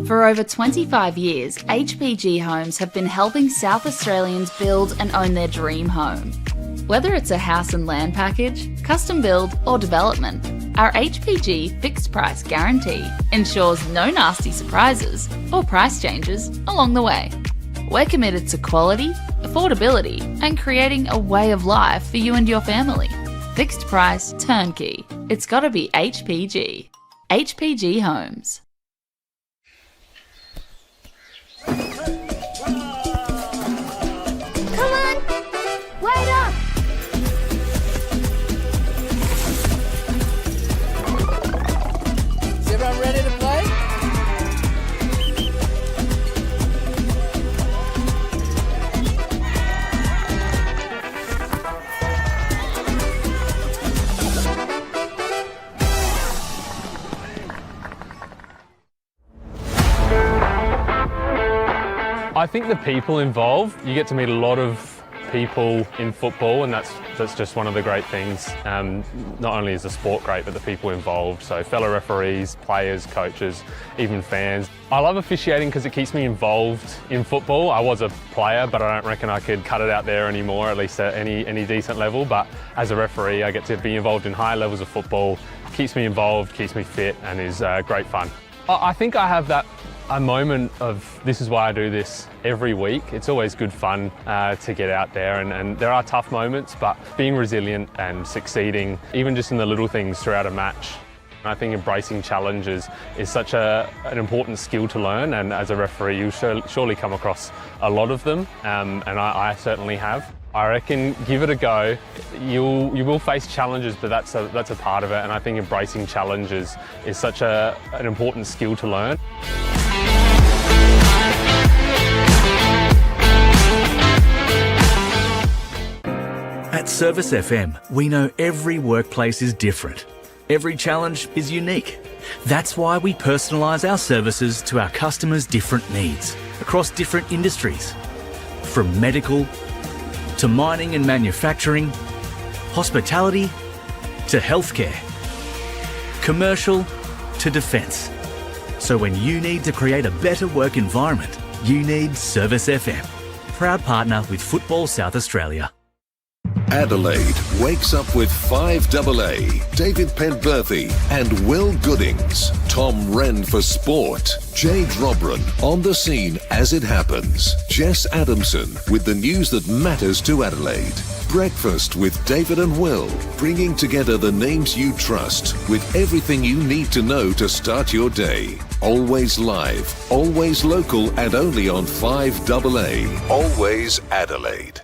For over 25 years, HPG Homes have been helping South Australians build and own their dream home. Whether it's a house and land package, custom build or development, our HPG fixed price guarantee ensures no nasty surprises or price changes along the way. We're committed to quality, affordability and creating a way of life for you and your family. Fixed price, turnkey. It's gotta be HPG. HPG Homes. Come on! Wait up! Is everyone ready to play? I think the people involved, you get to meet a lot of people in football, and that's just one of the great things. Not only is the sport great, but the people involved, so fellow referees, players, coaches, even fans. I love officiating because it keeps me involved in football. I was a player, but I don't reckon I could cut it out there anymore, at least at any decent level. But as a referee, I get to be involved in higher levels of football. Keeps me involved, keeps me fit, and is great fun. I think I have a moment of this is why I do this every week. It's always good fun to get out there, and there are tough moments, but being resilient and succeeding, even just in the little things throughout a match. I think embracing challenges is such an important skill to learn, and as a referee you surely come across a lot of them, and I certainly have. I reckon give it a go. You will face challenges, but that's a part of it, and I think embracing challenges is such an important skill to learn. At Service FM, we know every workplace is different. Every challenge is unique. That's why we personalise our services to our customers' different needs across different industries. From medical to mining and manufacturing, hospitality to healthcare, commercial to defence. So when you need to create a better work environment, you need Service FM. Proud partner with Football South Australia. Adelaide wakes up with FIVEAA, David Penberthy and Will Goodings, Tom Wren for sport, Jade Robran on the scene as it happens, Jess Adamson with the news that matters to Adelaide, Breakfast with David and Will, bringing together the names you trust with everything you need to know to start your day. Always live, always local and only on FIVEAA, always Adelaide.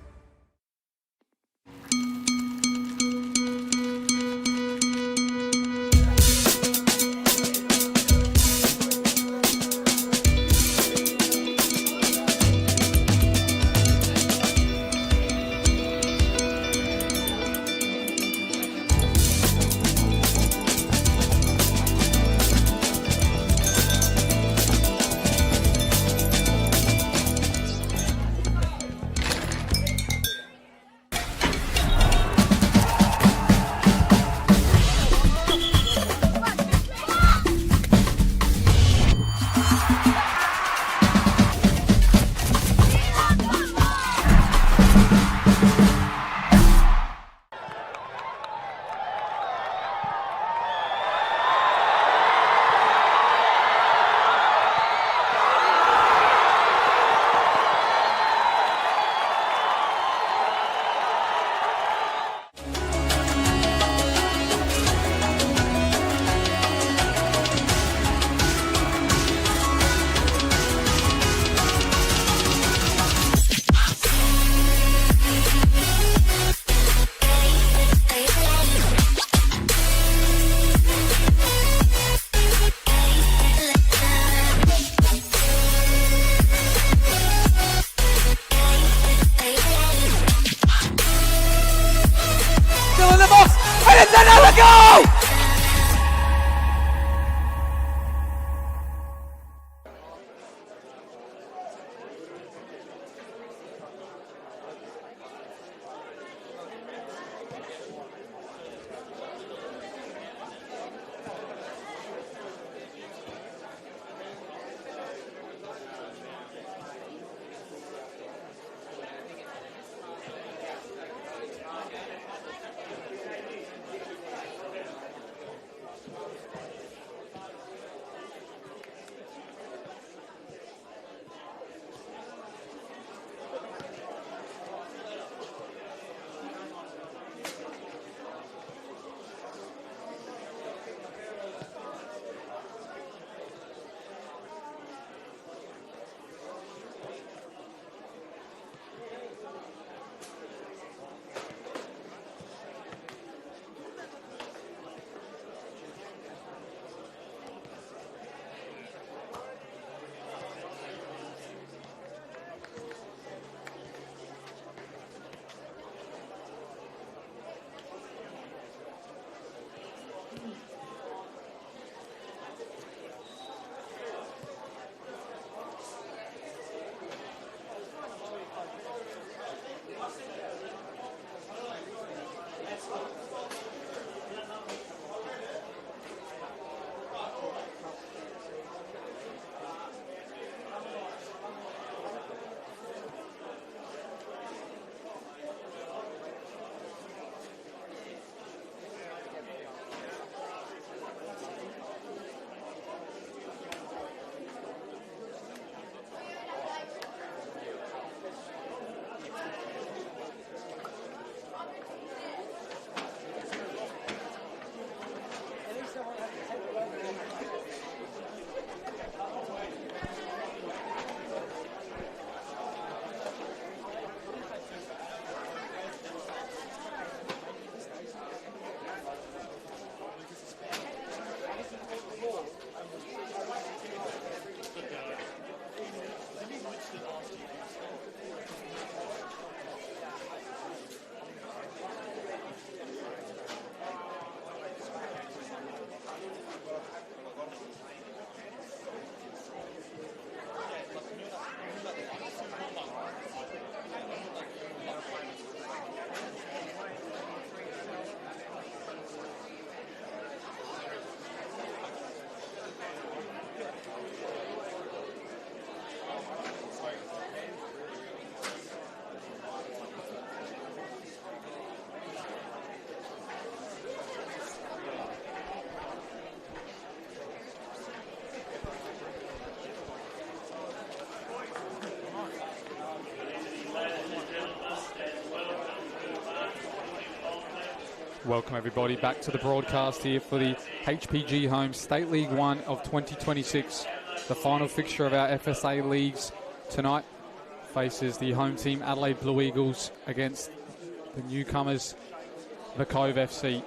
Welcome everybody back to the broadcast here for the HPG Homes State League 1 of 2026. The final fixture of our FSA leagues tonight faces the home team Adelaide Blue Eagles against the newcomers, the Cove FC.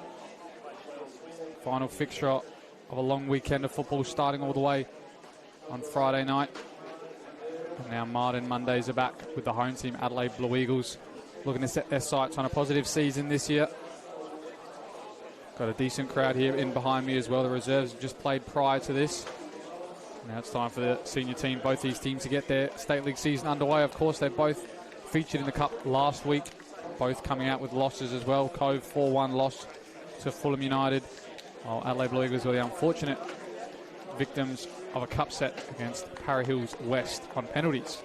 Final fixture of a long weekend of football starting all the way on Friday night. And now Martin Mondays are back with the home team Adelaide Blue Eagles, looking to set their sights on a positive season this year. Got a decent crowd here in behind me as well. The reserves have just played prior to this. Now it's time for the senior team, both these teams, to get their State League season underway. Of course, they both featured in the Cup last week, both coming out with losses as well. Cove 4-1 loss to Fulham United, while Adelaide Blue Eagles were the unfortunate victims of a cup set against Parra Hills West on penalties.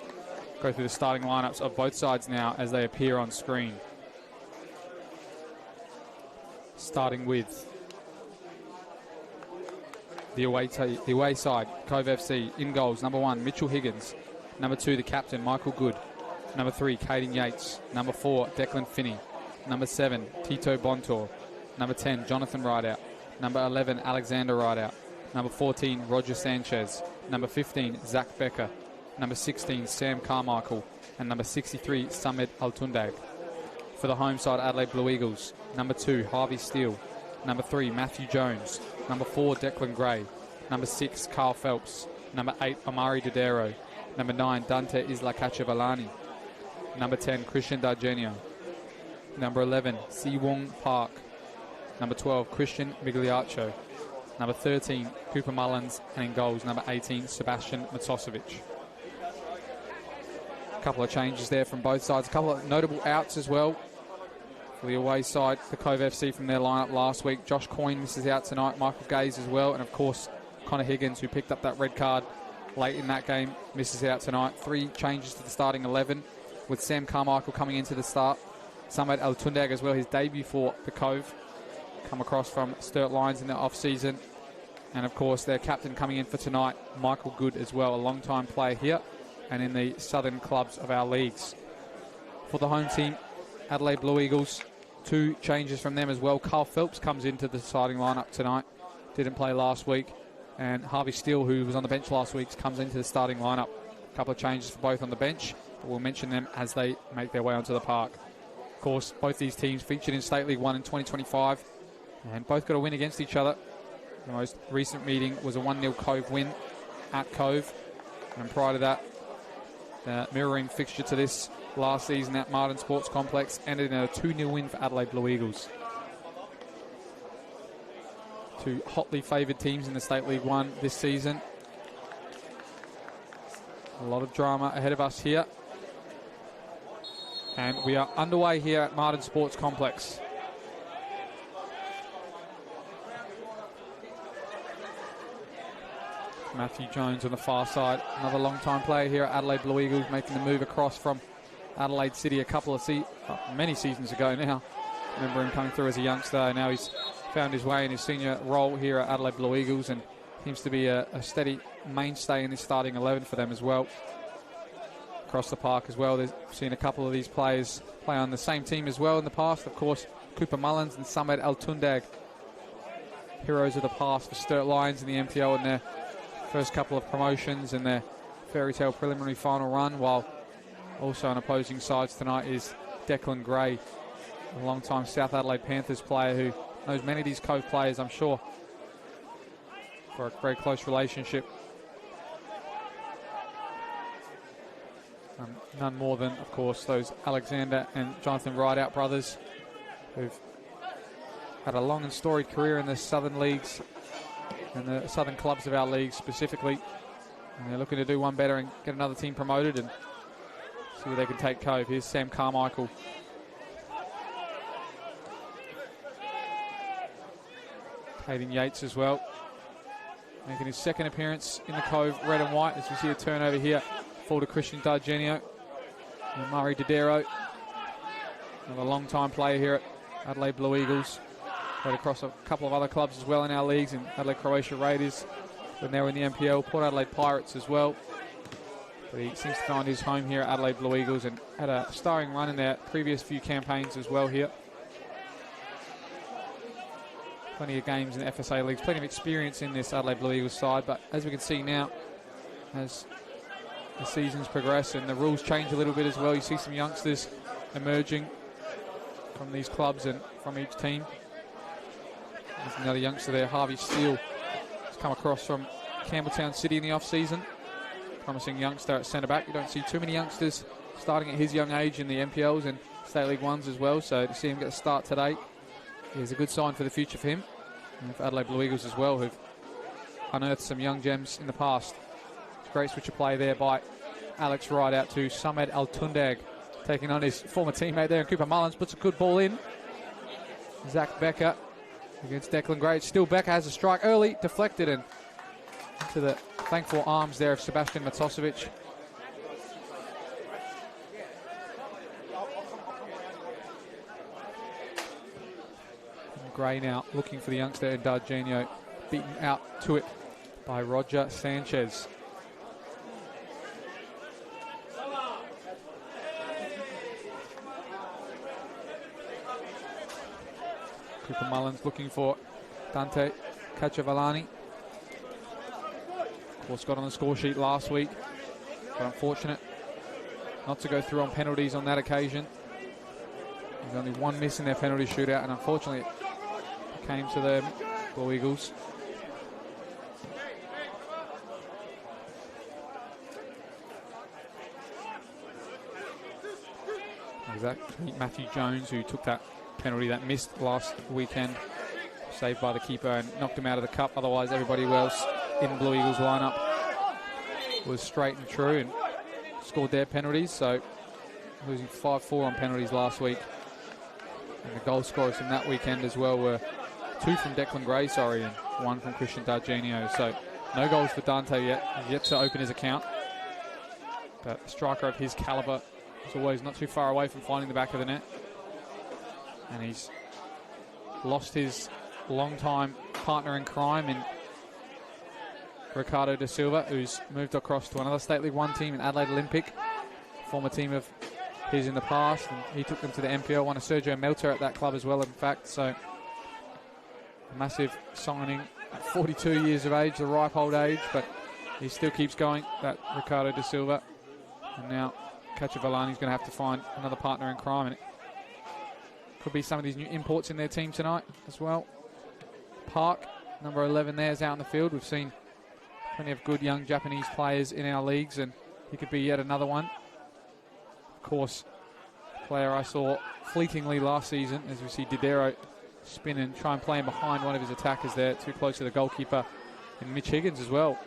Go through the starting lineups of both sides now as they appear on screen. Starting with the away side, Cove FC. In goals, number 1, Mitchell Higgins. Number 2, the captain, Michael Good. Number 3, Caden Yates. Number 4, Declan Finney. Number 7, Tito Bontor. Number 10, Jonathan Rideout. Number 11, Alexander Rideout. Number 14, Roger Sanchez. Number 15, Zach Becker. Number 16, Sam Carmichael. And number 63, Samed Altundag. For the home side, Adelaide Blue Eagles, number 2, Harvey Steele. Number 3, Matthew Jones. Number 4, Declan Gray. Number 6, Carl Phelps. Number 8, Amari Dodero. Number 9, Dante Islakachevalani. Number 10, Christian Dargenio. Number 11, Siwong Park. Number 12, Christian Migliaccio. Number 13, Cooper Mullins. And in goals, number 18, Sebastian Matosevic. A couple of changes there from both sides. A couple of notable outs as well. For the away side, the Cove FC from their lineup last week. Josh Coyne misses out tonight. Michael Gaze as well. And of course, Connor Higgins, who picked up that red card late in that game, misses out tonight. 3 changes to the starting 11, with Sam Carmichael coming into the start. Samed Altundag as well, his debut for the Cove. Come across from Sturt Lions in the off-season. And of course, their captain coming in for tonight, Michael Good as well, a long-time player here and in the southern clubs of our leagues. For the home team, Adelaide Blue Eagles, 2 changes from them as well. Carl Phelps comes into the starting lineup tonight, didn't play last week, and Harvey Steele, who was on the bench last week, comes into the starting lineup. A couple of changes for both on the bench, but we'll mention them as they make their way onto the park. Of course, both these teams featured in State League 1 in 2025, and both got a win against each other. The most recent meeting was a 1-0 Cove win at Cove, and prior to that, the mirroring fixture to this last season at Martin Sports Complex ended in a 2-0 win for Adelaide Blue Eagles. 2 hotly favoured teams in the State League 1 this season. A lot of drama ahead of us here. And we are underway here at Martin Sports Complex. Matthew Jones on the far side, another long-time player here at Adelaide Blue Eagles, making the move across from Adelaide City a couple of many seasons ago now. Remember him coming through as a youngster. Now he's found his way in his senior role here at Adelaide Blue Eagles and seems to be a steady mainstay in this starting 11 for them as well. Across the park as well, they've seen a couple of these players play on the same team as well in the past. Of course, Cooper Mullins and Samed Altundag, heroes of the past for Sturt Lions in the NPL in their first couple of promotions and their fairy tale preliminary final run, while also on opposing sides tonight is Declan Gray, a long-time South Adelaide Panthers player who knows many of these Cove players, I'm sure, for a very close relationship. None more than, of course, those Alexander and Jonathan Rideout brothers who've had a long and storied career in the southern leagues and the southern clubs of our league specifically. And they're looking to do one better and get another team promoted and see where they can take Cove. Here's Sam Carmichael. Caden Yates as well, making his second appearance in the Cove red and white, as we see a turnover here. Fall to Christian Dargenio. And Murray Dodero, another long-time player here at Adelaide Blue Eagles. Played across a couple of other clubs as well in our leagues, in Adelaide Croatia Raiders when they were in the NPL, Port Adelaide Pirates as well. But he seems to find his home here at Adelaide Blue Eagles and had a starring run in their previous few campaigns as well here. Plenty of games in the FSA leagues, plenty of experience in this Adelaide Blue Eagles side, but as we can see now, as the seasons progress and the rules change a little bit as well, you see some youngsters emerging from these clubs and from each team. There's another youngster there, Harvey Steele, has come across from Campbelltown City in the off-season. Promising youngster at centre-back. You don't see too many youngsters starting at his young age in the NPLs and State League Ones as well, so to see him get a start today is a good sign for the future for him and for Adelaide Blue Eagles as well, who've unearthed some young gems in the past. Great switch of play there by Alex Wright out to Samed Altundag, taking on his former teammate there, and Cooper Mullins puts a good ball in. Zach Becker against Declan Gray. Still Becker has a strike early, deflected and to the thankful arms there of Sebastian Matosevic. And Gray now looking for the youngster Dargenio, beaten out to it by Roger Sanchez. Cooper Mullins looking for Dante Cacciavallani. Of course, got on the score sheet last week, but unfortunate not to go through on penalties on that occasion. There's only one miss in their penalty shootout, and unfortunately it came to the Blue Eagles. Exactly, Matthew Jones, who took that penalty that missed last weekend, saved by the keeper and knocked him out of the cup. Otherwise, everybody else in Blue Eagles lineup was straight and true and scored their penalties. So losing 5-4 on penalties last week. And the goal scorers from that weekend as well were 2 from Declan Gray, and 1 from Christian Dargenio. So no goals for Dante yet. He's yet to open his account. But a striker of his calibre is always not too far away from finding the back of the net. And he's lost his long-time partner in crime in Ricardo da Silva, who's moved across to another State League 1 team in Adelaide Olympic, former team of his in the past, and he took them to the NPL, won a Sergio Melter at that club as well, in fact. So a massive signing at 42 years of age, the ripe old age, but he still keeps going, that Ricardo da Silva. And now Cacciavallani's going to have to find another partner in crime, and it could be some of these new imports in their team tonight as well. Park, number 11 there, is out in the field. We've seen plenty of good young Japanese players in our leagues, and he could be yet another one. Of course, player I saw fleetingly last season, as we see Didero spin and try and play him behind one of his attackers there, too close to the goalkeeper, and Mitch Higgins as well.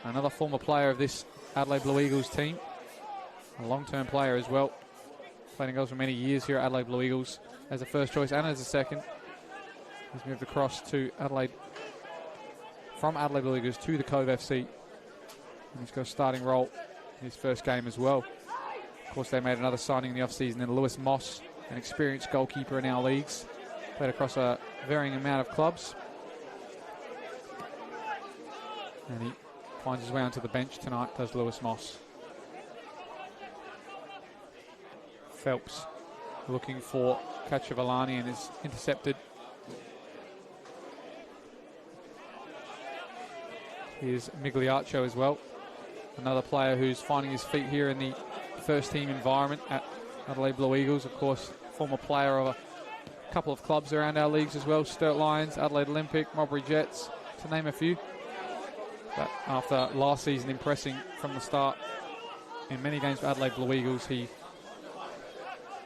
Another former player of this Adelaide Blue Eagles team, a long-term player as well. Played in goals for many years here at Adelaide Blue Eagles as a first choice and as a second. He's moved across to Adelaide, from Adelaide Blue Eagles to the Cove FC. And he's got a starting role in his first game as well. Of course, they made another signing in the off-season, and Lewis Moss, an experienced goalkeeper in our leagues. Played across a varying amount of clubs. And he finds his way onto the bench tonight, does Lewis Moss. Phelps looking for Cacciavallani and is intercepted. Here's Migliaccio as well. Another player who's finding his feet here in the first team environment at Adelaide Blue Eagles. Of course, former player of a couple of clubs around our leagues as well. Sturt Lions, Adelaide Olympic, Mowbray Jets, to name a few. But after last season impressing from the start in many games for Adelaide Blue Eagles, he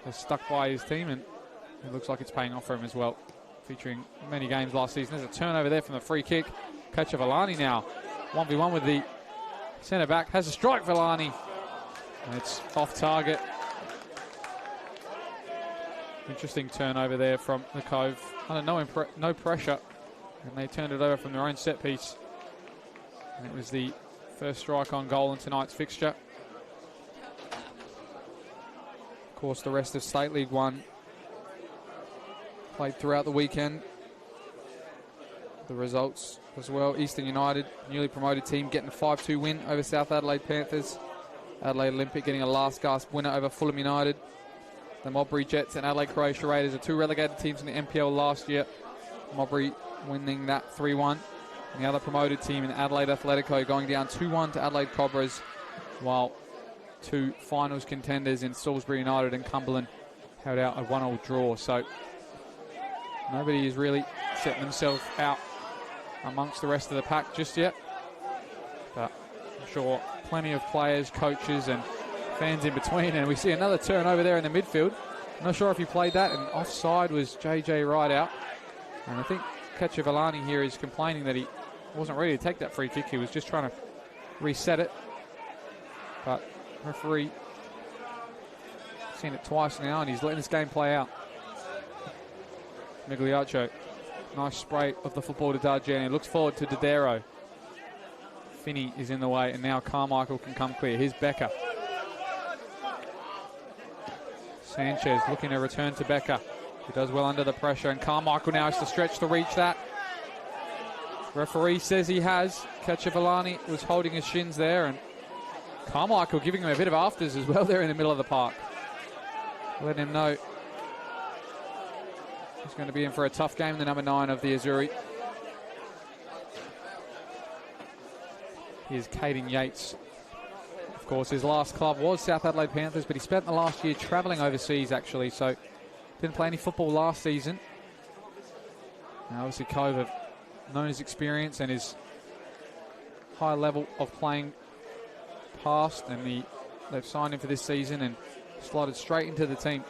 has stuck by his team, and it looks like it's paying off for him as well. Featuring many games last season. There's a turnover there from the free kick. Cacciavallani now 1v1 with the centre back, has a strike. Villani, and it's off target. Interesting turnover there from the Cove, under no pressure, and they turned it over from their own set piece, and it was the first strike on goal in tonight's fixture. Of course, the rest of State League 1 played throughout the weekend. The results as well: Eastern United, newly promoted team, getting a 5-2 win over South Adelaide Panthers. Adelaide Olympic getting a last gasp winner over Fulham United. The Mowbray Jets and Adelaide Croatia Raiders are two relegated teams in the NPL last year. Mowbray winning that 3-1. And the other promoted team in Adelaide Athletico going down 2-1 to Adelaide Cobras, while two finals contenders in Salisbury United and Cumberland held out a 1-1 draw. So nobody is really setting themselves out amongst the rest of the pack just yet. But I'm sure plenty of players, coaches and fans in between. And we see another turnover there in the midfield. I'm not sure if he played that, and offside was JJ Rideout. And I think Ketchavalani here is complaining that he wasn't ready to take that free kick. He was just trying to reset it. But referee seen it twice now, and he's letting this game play out. Migliaccio, nice spray of the football to Dargeni. Looks forward to Dodero. Finney is in the way, and now Carmichael can come clear. Here's Becker. Sanchez looking to return to Becker. He does well under the pressure, and Carmichael now has to stretch to reach that. Referee says he has. Ketchavalani was holding his shins there, and Carmichael giving him a bit of afters as well there in the middle of the park. Letting him know he's going to be in for a tough game, the number 9 of the Azzurri. Here's Caden Yates. Of course, his last club was South Adelaide Panthers, but he spent the last year travelling overseas, actually, so didn't play any football last season. Now, obviously, Cove have known his experience and his high level of playing past, and they've signed him for this season and slotted straight into the team.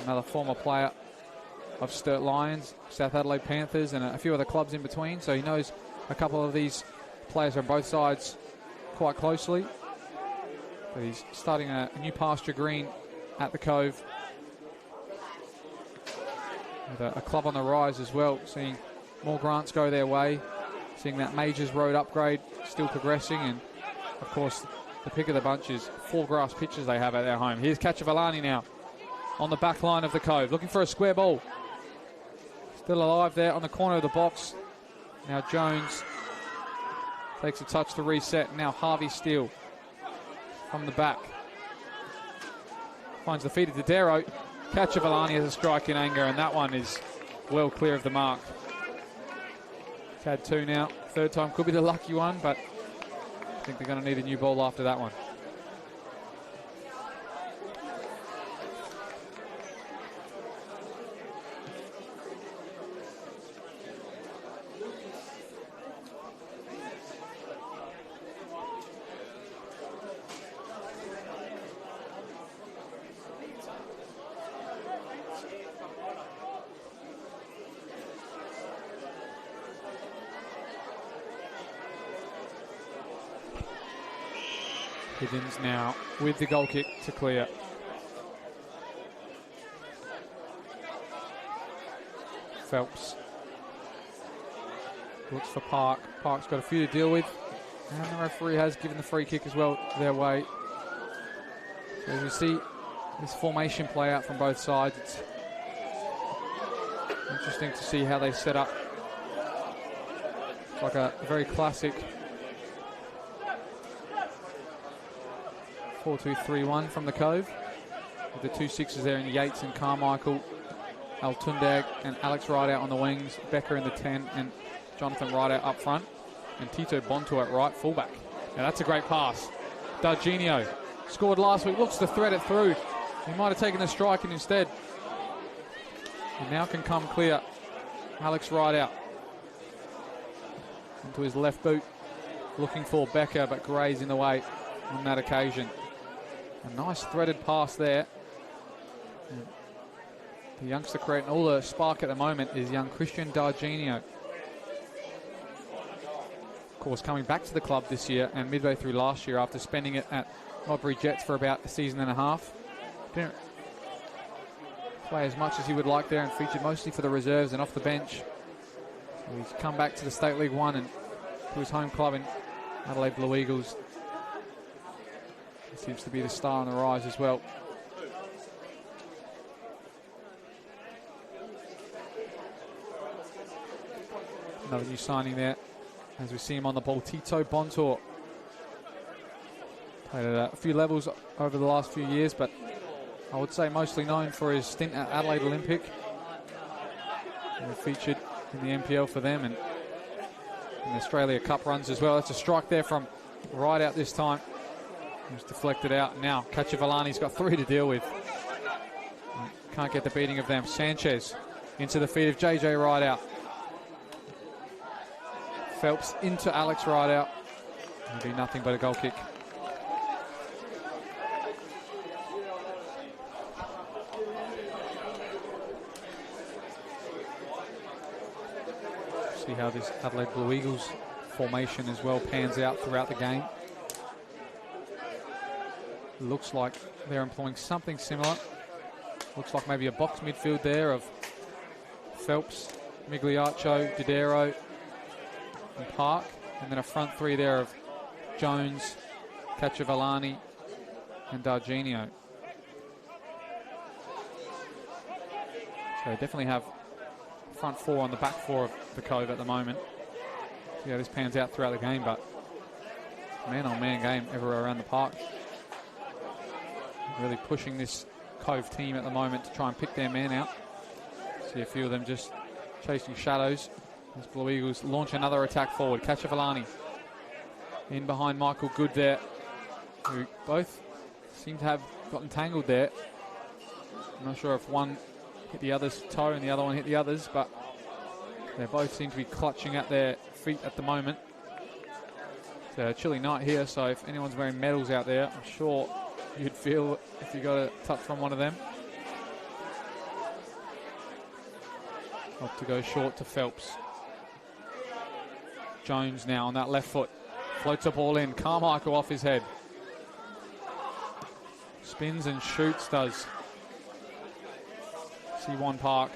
Another former player of Sturt Lions, South Adelaide Panthers, and a few other clubs in between, so he knows a couple of these players on both sides quite closely. But he's starting a new pasture green at the Cove, with a club on the rise as well, seeing more grants go their way, seeing that Majors Road upgrade still progressing, and of course the pick of the bunch is 4 grass pitches they have at their home. Here's Ketchavalani now on the back line of the Cove, looking for a square ball. Still alive there on the corner of the box. Now Jones takes a touch to reset. Now Harvey Steele from the back finds the feet of Dodero. Ketchavalani has a strike in anger, and that one is well clear of the mark. He's had 2 now. Third time could be the lucky one, but I think they're going to need a new ball after that one. Higgins now with the goal kick to clear. Phelps looks for Park. Park's got a few to deal with, and the referee has given the free kick as well their way. So as we see this formation play out from both sides, it's interesting to see how they set up. It's like a very classic 4-2-3-1 from the Cove, with the 2 6s there in Yates and Carmichael, Altundag and Alex Rideout on the wings, Becker in the 10 and Jonathan Rideout up front, and Tito Bonto at right fullback. Now that's a great pass. Darginio scored last week, looks to thread it through. He might have taken the strike and instead. He now can come clear. Alex Rideout into his left boot, looking for Becker, but Gray's in the way on that occasion. A nice threaded pass there. And the youngster creating all the spark at the moment is young Christian Darginio. Of course, coming back to the club this year and midway through last year after spending it at Modbury Jets for about a season and a half. Didn't play as much as he would like there and featured mostly for the reserves and off the bench. So he's come back to the State League 1 and to his home club in Adelaide Blue Eagles. He seems to be the star on the rise as well. Another new signing there as we see him on the ball, Tito Bontor. Played at a few levels over the last few years, but I would say mostly known for his stint at Adelaide Olympic. featured in the NPL for them and in the Australia Cup runs as well. That's a strike there from right out this time. It was deflected out. Now Kachavalani's got 3 to deal with. Can't get the beating of them. Sanchez into the feet of JJ Rideout. Phelps into Alex Rideout. It'll be nothing but a goal kick. See how this Adelaide Blue Eagles formation as well pans out throughout the game. Looks like they're employing something similar. Looks like maybe a box midfield there of Phelps, Migliaccio, Didero and Park. And then a front 3 there of Jones, Kachavalani and Darginio. So they definitely have front 4 on the back 4 of the Cove at the moment. See how this pans out throughout the game, but man-on-man game everywhere around the park. Really pushing this Cove team at the moment to try and pick their man out. See a few of them just chasing shadows as Blue Eagles launch another attack forward. Kachavalani in behind Michael Good there, who both seem to have gotten tangled there. I'm not sure if one hit the other's toe and the other one hit the other's, but they both seem to be clutching at their feet at the moment. It's a chilly night here, so if anyone's wearing medals out there, I'm sure you'd feel if you got a touch from one of them. Up to go short to Phelps. Jones now on that left foot. Floats a ball in. Carmichael off his head. Spins and shoots, does C1 Park.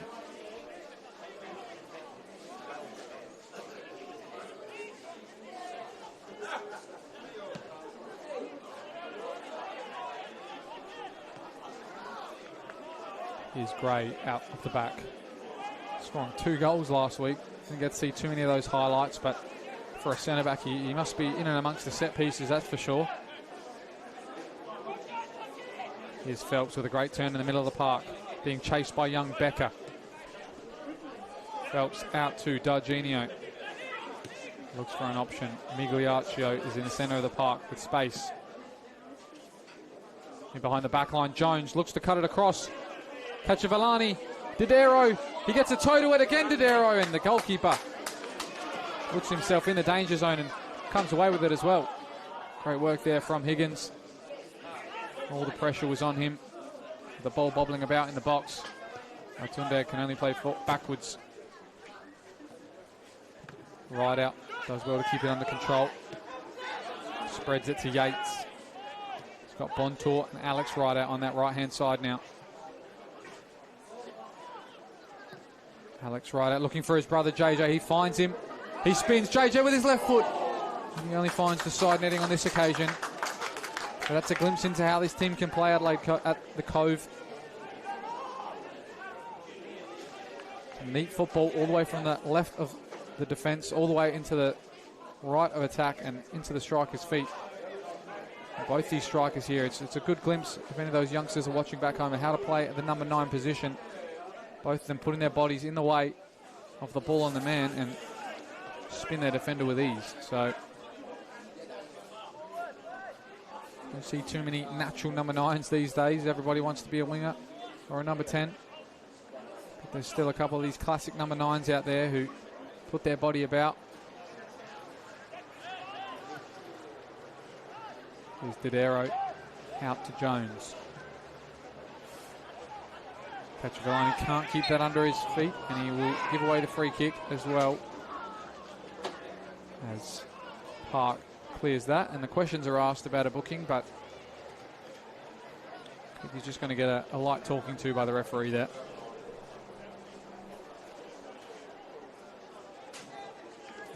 Here's Gray out of the back. Scoring 2 goals last week. Didn't get to see too many of those highlights, but for a centre-back, he must be in and amongst the set pieces, that's for sure. Here's Phelps with a great turn in the middle of the park, being chased by young Becker. Phelps out to Darginio. Looks for an option. Migliaccio is in the centre of the park with space. In behind the back line, Jones looks to cut it across. Kachavalani, Didero, he gets a toe to it again, Didero, and the goalkeeper puts himself in the danger zone and comes away with it as well. Great work there from Higgins. All the pressure was on him. The ball bobbling about in the box. Matunde can only play backwards. Rideout does well to keep it under control. Spreads it to Yates. He's got Bontour and Alex Rideout on that right-hand side now. Alex Rideout looking for his brother JJ. He finds him. He spins JJ with his left foot. And he only finds the side netting on this occasion. But that's a glimpse into how this team can play Adelaide at the Cove. Neat football all the way from the left of the defence all the way into the right of attack and into the striker's feet. And both these strikers here, it's a good glimpse if any of those youngsters are watching back home and how to play at the number 9 position. Both of them putting their bodies in the way of the ball on the man and spin their defender with ease. So don't see too many natural number 9s these days. Everybody wants to be a winger or a number 10. But there's still a couple of these classic number 9s out there who put their body about. Here's Didero out to Jones. Kachavalani can't keep that under his feet, and he will give away the free kick as well as Park clears that. And the questions are asked about a booking, but I think he's just going to get a light talking to by the referee there.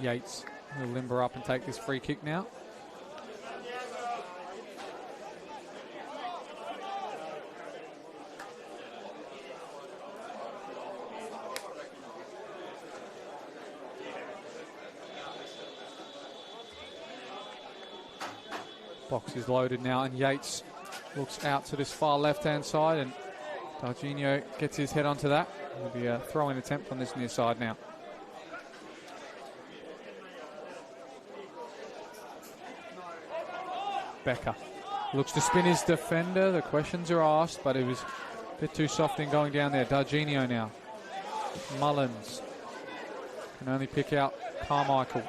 Yates will limber up and take this free kick now. Box is loaded now, and Yates looks out to this far left-hand side, and Darginio gets his head onto that. There'll be a throw-in attempt on this near side now. Becker looks to spin his defender. The questions are asked, but it was a bit too soft in going down there. Darginio now. Mullins can only pick out Carmichael.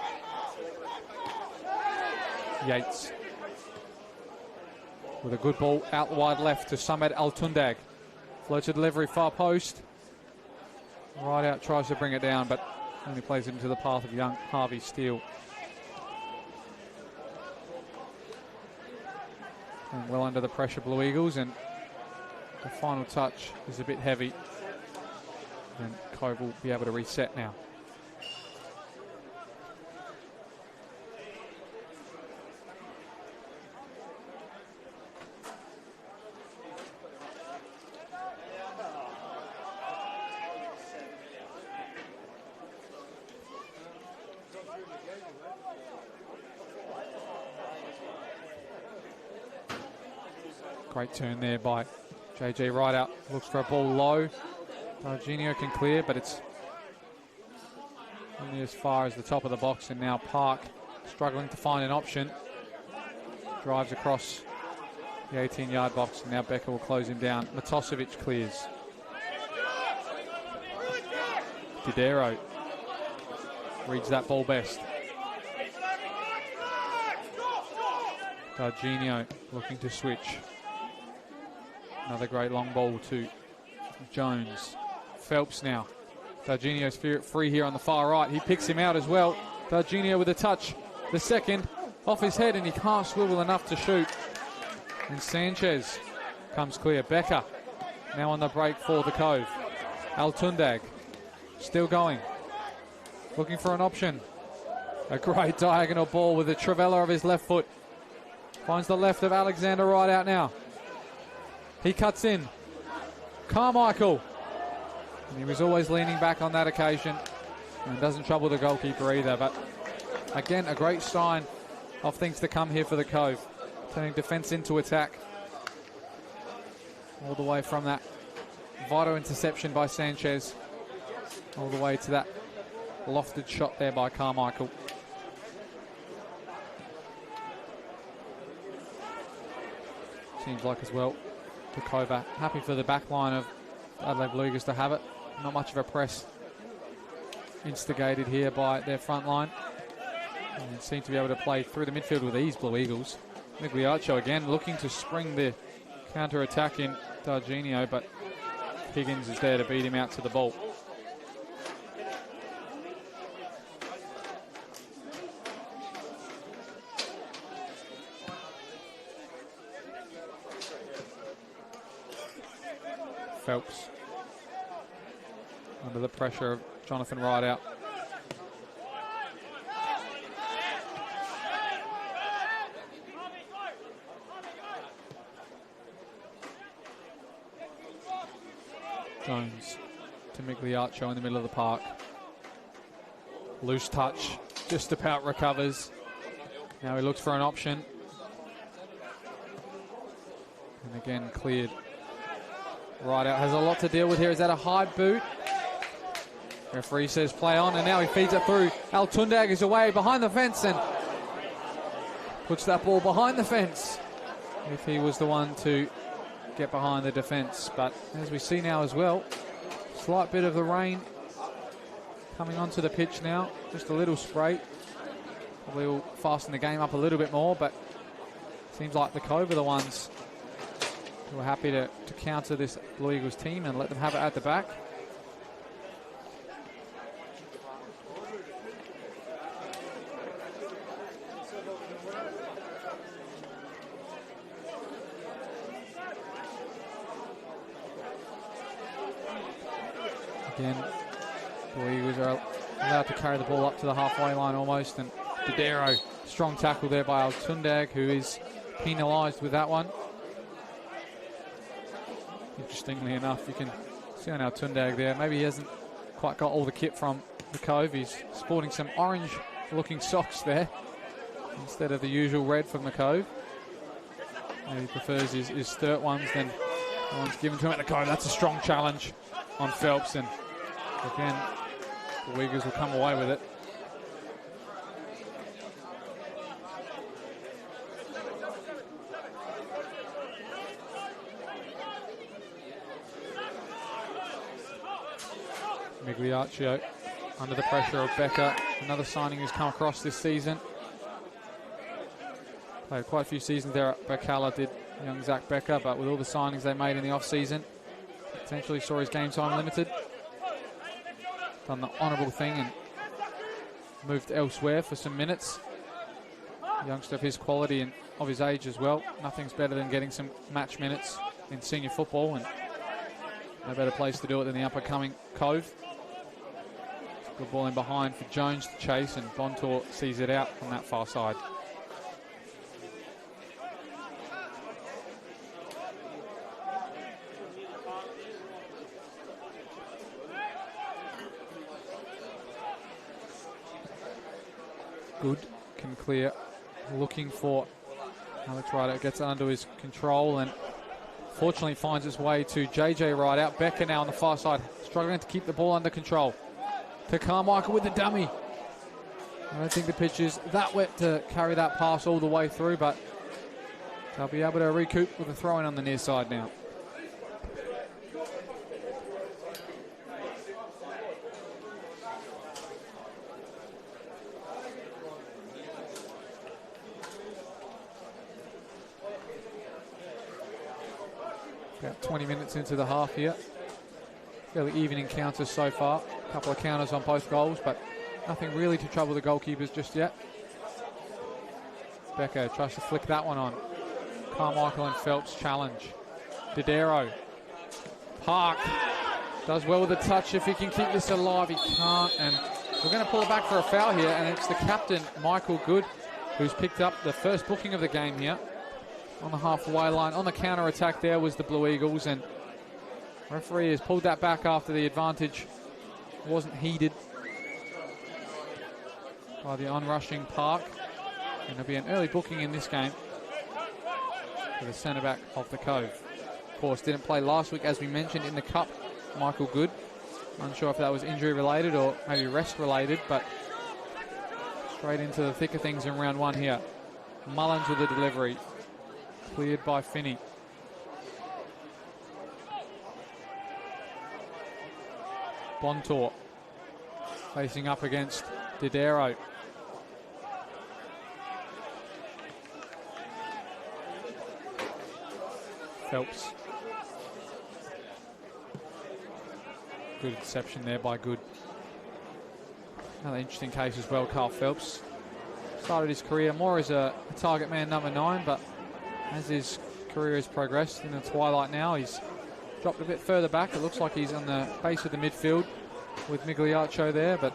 Yates with a good ball out wide left to Samed Altundag. Floats a delivery, far post. Right out, tries to bring it down, but only plays it into the path of young Harvey Steele. And well under the pressure, Blue Eagles, and the final touch is a bit heavy. And Cove will be able to reset now. Great turn there by JJ Rideout. Looks for a ball low. Darginio can clear, but it's only as far as the top of the box, and now Park struggling to find an option. Drives across the 18-yard box, and now Becker will close him down. Matosevic clears. Didero reads that ball best. Darginio looking to switch. Another great long ball to Jones. Phelps now. Darginio's free here on the far right. He picks him out as well. Darginio with a touch. The second off his head, and he can't swivel enough to shoot. And Sanchez comes clear. Becker now on the break for the Cove. Altundag still going. Looking for an option. A great diagonal ball with the trivela of his left foot. Finds the left of Alexander right out now. He cuts in. Carmichael. And he was always leaning back on that occasion. And doesn't trouble the goalkeeper either. But again, a great sign of things to come here for the Cove. Turning defence into attack. All the way from that vital interception by Sanchez. All the way to that lofted shot there by Carmichael. Seems like as well the Cove are happy for the back line of Adelaide Blue Eagles to have it. Not much of a press instigated here by their front line. And seem to be able to play through the midfield with these Blue Eagles. Migliaccio again looking to spring the counter-attack in Darginio, but Higgins is there to beat him out to the ball. Phelps under the pressure of Jonathan Rideout. Jones to Migliaccio in the middle of the park. Loose touch, just about recovers. Now he looks for an option. And again cleared. Rideout has a lot to deal with here. Is that a high boot? Referee says play on, and now he feeds it through. Altundag is away behind the fence and puts that ball behind the fence. If he was the one to get behind the defence. But as we see now as well, slight bit of the rain coming onto the pitch now. Just a little spray. Probably will fasten the game up a little bit more, but seems like the Cove are the ones who are happy to counter this Blue Eagles team and let them have it at the back. Again, Blue Eagles are allowed to carry the ball up to the halfway line almost, and Didero, strong tackle there by Altundag, who is penalised with that one. Interestingly enough, you can see on Altundag there, maybe he hasn't quite got all the kit from the Cove. He's sporting some orange looking socks there instead of the usual red from the Cove. And he prefers his Sturt ones than the ones given to him at the Cove. That's a strong challenge. on Phelps, and again, the Uyghurs will come away with it. Migliaccio under the pressure of Becker, another signing who's come across this season. Played quite a few seasons there at Bacala, did young Zach Becker, but with all the signings they made in the off-season, potentially saw his game time limited. Done the honourable thing and moved elsewhere for some minutes. Youngster of his quality and of his age as well. Nothing's better than getting some match minutes in senior football, and no better place to do it than the up-and-coming Cove. Good ball in behind for Jones to chase, and Bontor sees it out from that far side. Good, can clear, looking for Alex Ryder, gets it under his control and fortunately finds its way to JJ Wright out. Becker now on the far side, struggling to keep the ball under control. To Carmichael with the dummy. I don't think the pitch is that wet to carry that pass all the way through, but they'll be able to recoup with a throw-in on the near side now. About 20 minutes into the half here. Fairly even encounters so far. A couple of counters on both goals, but nothing really to trouble the goalkeepers just yet. Becker tries to flick that one on. Carmichael and Phelps challenge. Didero. Park does well with the touch. If he can keep this alive, he can't. And we're going to pull it back for a foul here, and it's the captain, Michael Good, who's picked up the first booking of the game here. On the halfway line, on the counter-attack there was the Blue Eagles, and referee has pulled that back after the advantage wasn't heeded by the onrushing Park. And there'll be an early booking in this game for the centre-back of the Cove. Of course, didn't play last week, as we mentioned, in the Cup, Michael Good. Unsure if that was injury-related or maybe rest-related, but straight into the thick of things in round one here. Mullins with the delivery. Cleared by Finney. Bontor facing up against Didero. Phelps. Good interception there by Good. Another interesting case as well, Carl Phelps. Started his career more as a target man number 9, but as his career has progressed in the twilight now, he's dropped a bit further back. It looks like he's on the base of the midfield with Migliaccio there, but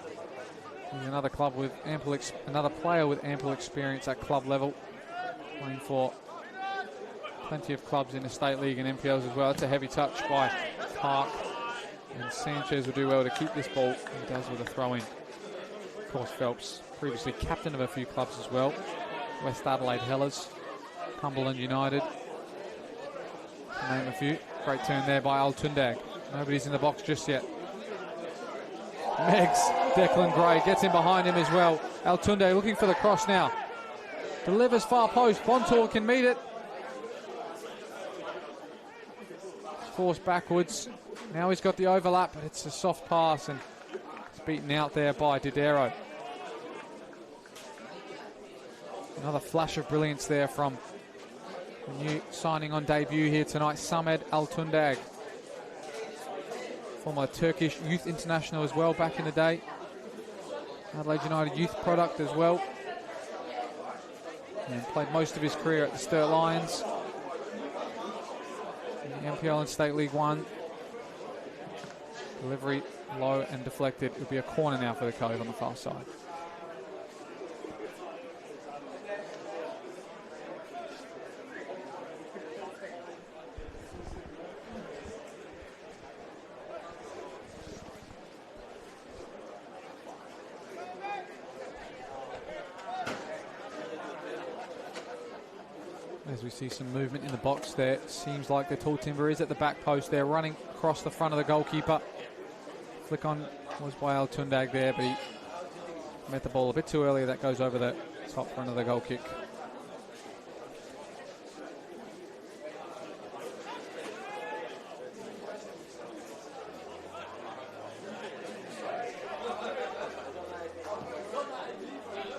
he's another player with ample experience at club level, playing for plenty of clubs in the State League and NPLs as well. It's a heavy touch by Park, and Sanchez will do well to keep this ball. He does with a throw-in. Of course, Phelps, previously captain of a few clubs as well. West Adelaide Hellers, Cumberland United, to name a few. Great turn there by Altundag. Nobody's in the box just yet. Meggs, Declan Gray gets in behind him as well. Altundag looking for the cross now. Delivers far post. Bontor can meet it. Forced backwards. Now he's got the overlap, but it's a soft pass and it's beaten out there by Didero. Another flash of brilliance there from the new signing on debut here tonight, Samed Altundag. Former Turkish youth international as well back in the day. Adelaide United youth product as well. And played most of his career at the Sturt Lions. In the NPL and State League 1. Delivery low and deflected. It would be a corner now for the Cove on the far side. As we see some movement in the box there, seems like the tall timber is at the back post there, running across the front of the goalkeeper. Flick on was by Al Tundag there, but he met the ball a bit too early. That goes over the top for another goal kick.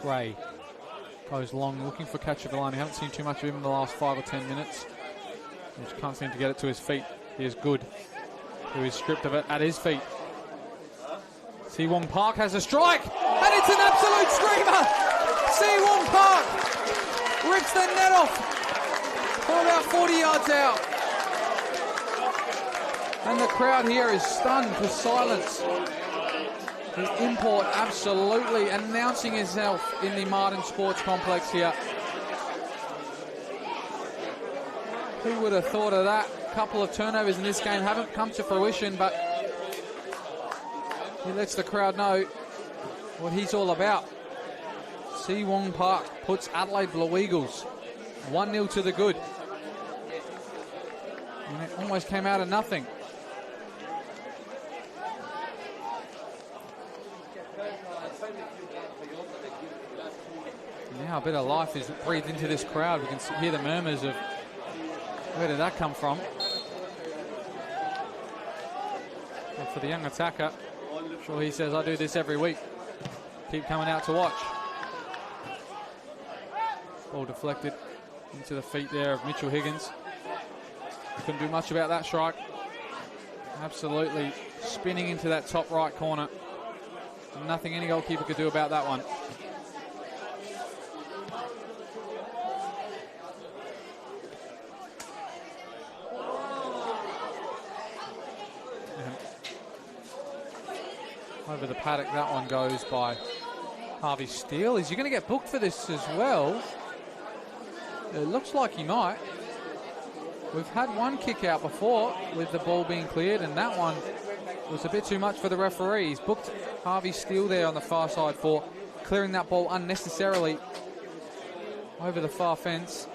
Gray goes long, looking for Cacciavellani. Haven't seen too much of him in the last 5 or 10 minutes. He just can't seem to get it to his feet. He is good. Who is stripped of it at his feet. Si Wong Park has a strike, and it's an absolute screamer. Si Wong Park rips the net off for about 40 yards out. And the crowd here is stunned to silence. The import absolutely announcing himself in the Martin Sports Complex here. Who would have thought of that? A couple of turnovers in this game haven't come to fruition, but he lets the crowd know what he's all about. Si Wong Park puts Adelaide Blue Eagles 1-0 to the good. And it almost came out of nothing. Now a bit of life is breathed into this crowd. We can hear the murmurs of where did that come from? And for the young attacker, I'm sure he says, I do this every week. Keep coming out to watch. Ball deflected into the feet there of Mitchell Higgins. Couldn't do much about that strike. Absolutely spinning into that top right corner. Nothing any goalkeeper could do about that one. Over the paddock, that one goes by Harvey Steele. Is he going to get booked for this as well? It looks like he might. We've had one kick out before with the ball being cleared, and that one was a bit too much for the referee. He's booked Harvey Steele there on the far side for clearing that ball unnecessarily over the far fence.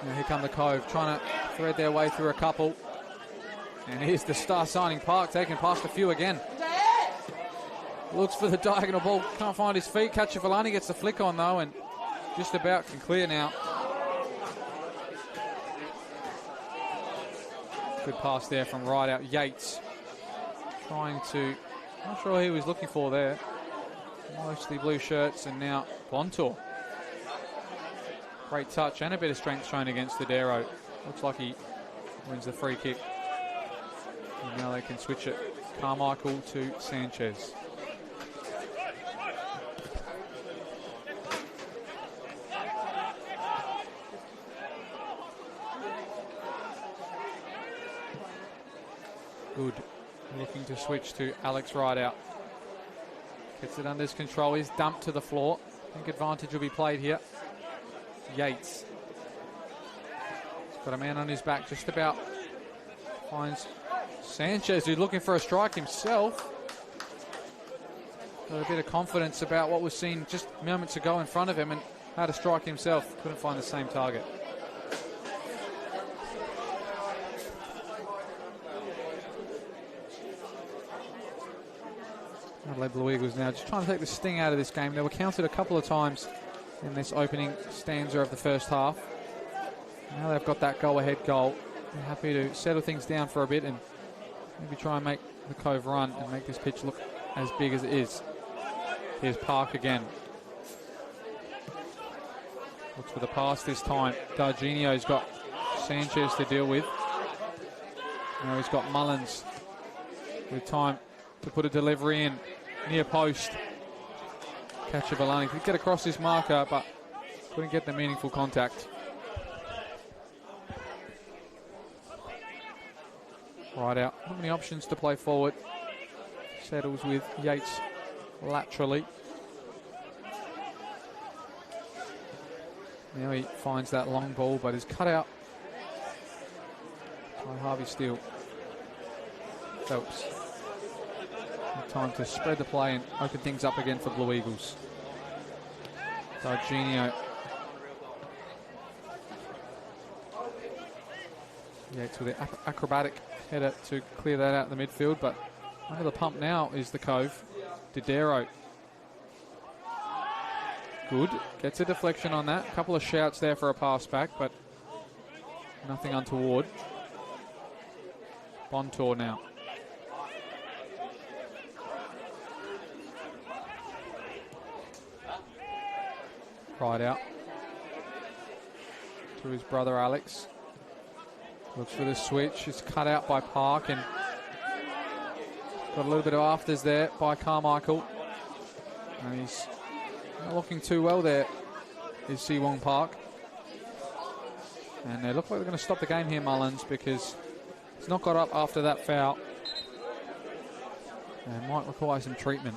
Now here come the Cove, trying to thread their way through a couple. And here's the star signing Park, taking past a few again. Looks for the diagonal ball, can't find his feet. Cacciavellani gets the flick on though, and just about can clear now. Good pass there from right out. Yates trying to, not sure who he was looking for there. Mostly blue shirts, and now Bontor. Great touch and a bit of strength shown against the Dero. Looks like he wins the free kick. And now they can switch it. Carmichael to Sanchez. Good. Looking to switch to Alex Rideout. Gets it under his control. He's dumped to the floor. I think advantage will be played here. Yates. He's got a man on his back just about. Finds Sanchez, who's looking for a strike himself. Got a bit of confidence about what was seen just moments ago in front of him and had a strike himself. Couldn't find the same target. Adelaide Blue Eagles now just trying to take the sting out of this game. They were counted a couple of times in this opening stanza of the first half. Now they've got that go-ahead goal. They're happy to settle things down for a bit and maybe try and make the Cove run and make this pitch look as big as it is. Here's Park again. Looks for the pass this time. Darginio's got Sanchez to deal with. Now he's got Mullins with time to put a delivery in. Near post. Cacciavellani could get across this marker, but couldn't get the meaningful contact. Right out. Not many options to play forward. Settles with Yates laterally. Now he finds that long ball, but is cut out by Harvey Steele. Phelps. Time to spread the play and open things up again for Blue Eagles. Darginio. Yates with the acrobatic header to clear that out in the midfield, but under the pump now is the Cove. Didero. Good. Gets a deflection on that. A couple of shouts there for a pass back, but nothing untoward. Bontour now. Right out to his brother Alex. Looks for the switch. It's cut out by Park and got a little bit of afters there by Carmichael. And he's not looking too well there, is Siwong Park. And they look like they're going to stop the game here, Mullins, because he's not got up after that foul. And might require some treatment.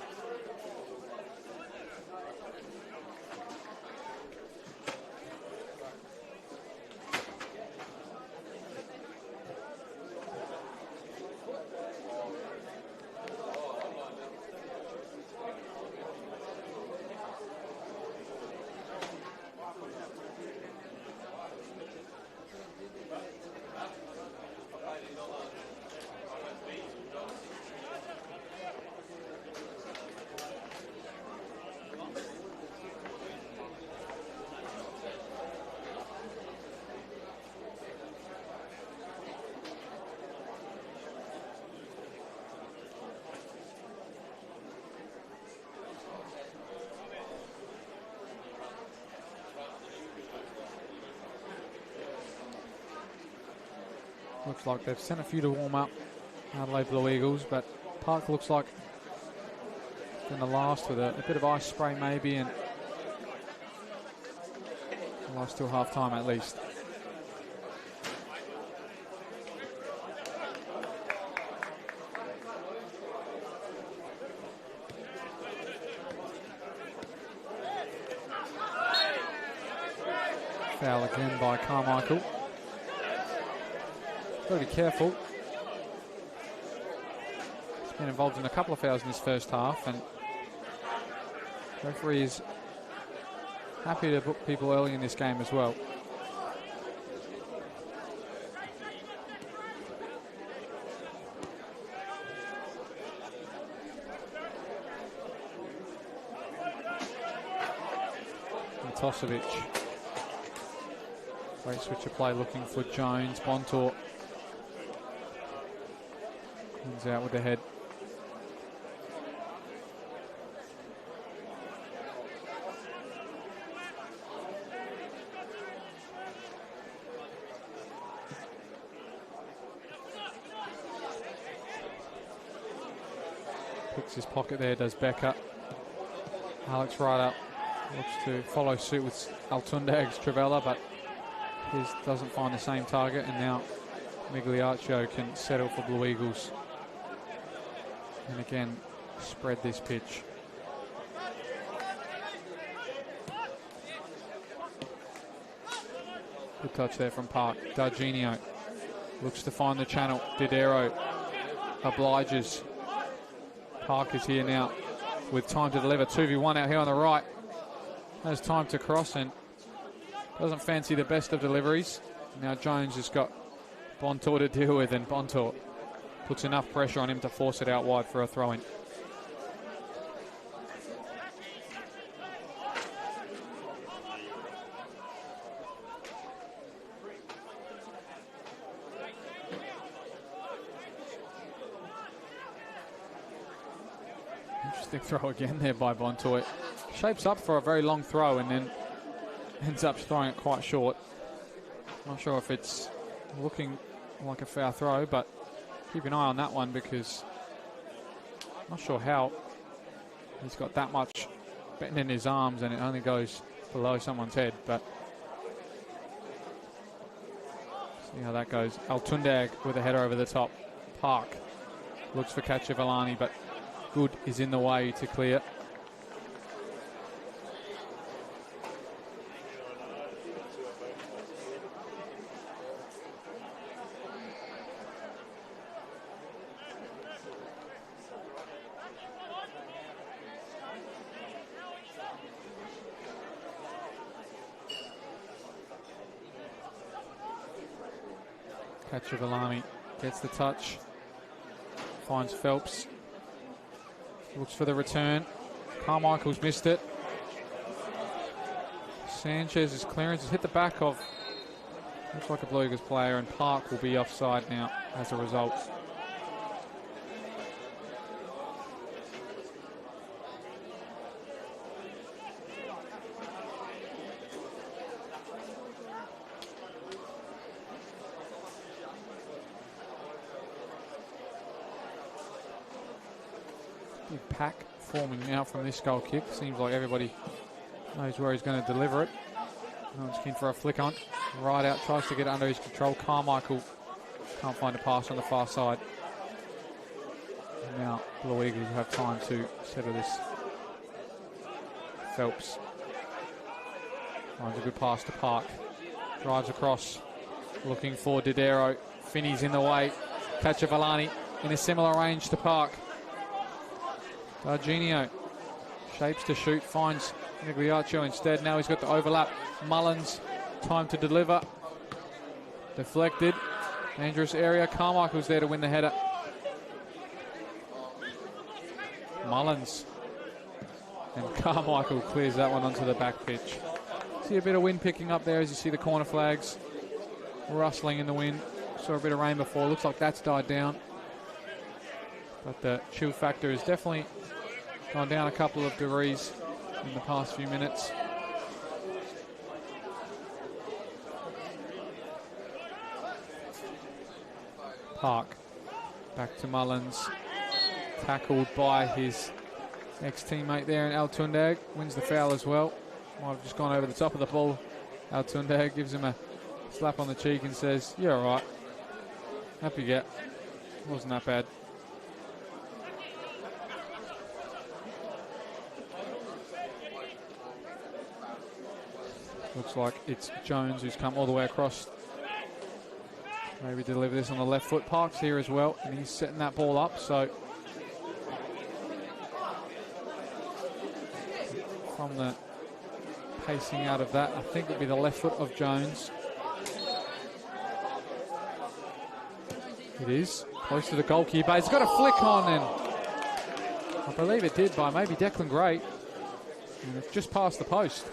Looks like they've sent a few to warm up, Adelaide Blue Eagles, but Park looks like going to last with a bit of ice spray maybe, and last till half time at least. Foul again by Carmichael. Got to be careful. He's been involved in a couple of fouls in this first half, and referee is happy to book people early in this game as well. Tosovic. Great switch of play looking for Jones. Bontour comes out with the head. Picks his pocket there, does Becker. Alex right up. Looks to follow suit with Altundag's Travella, but his doesn't find the same target, and now Migliaccio can settle for Blue Eagles. And again, spread this pitch. Good touch there from Park. Darginio looks to find the channel. Didero obliges. Park is here now with time to deliver. 2v1 out here on the right. Has time to cross and doesn't fancy the best of deliveries. Now Jones has got Bontour to deal with, and Bontour puts enough pressure on him to force it out wide for a throw-in. Interesting throw again there by Bontour. Shapes up for a very long throw and then ends up throwing it quite short. Not sure if it's looking like a foul throw, but keep an eye on that one because I'm not sure how he's got that much bend in his arms and it only goes below someone's head, but see how that goes. Altundag with a header over the top. Park looks for Kachevalani, but Good is in the way to clear. Kachavalani gets the touch. Finds Phelps. Looks for the return. Carmichael's missed it. Sanchez's clearance has hit the back of, looks like a Blue Eagles player, and Park will be offside now as a result. Big pack forming now from this goal kick. Seems like everybody knows where he's going to deliver it. No one's keen for a flick on. Right out, tries to get under his control. Carmichael can't find a pass on the far side. And now Blue Eagles have time to settle this. Phelps finds a good pass to Park. Drives across, looking for Dodero. Finney's in the way. Kachavalani in a similar range to Park. Darginio shapes to shoot, finds Migliaccio instead. Now he's got the overlap. Mullins, time to deliver. Deflected. Dangerous area. Carmichael's there to win the header. Mullins. And Carmichael clears that one onto the back pitch. See a bit of wind picking up there as you see the corner flags rustling in the wind. Saw a bit of rain before. Looks like that's died down. But the chill factor has definitely gone down a couple of degrees in the past few minutes. Park back to Mullins, tackled by his ex-teammate there, and Altundag wins the foul as well. Might have just gone over the top of the ball. Altundag gives him a slap on the cheek and says, "You're all right. Happy get. Wasn't that bad." Looks like it's Jones who's come all the way across. Maybe deliver this on the left foot. Park's here as well, and he's setting that ball up. So from the pacing out of that, I think it'll be the left foot of Jones. It is close to the goalkeeper. He's got a flick on, and I believe it did by maybe Declan Gray, and it's just past the post.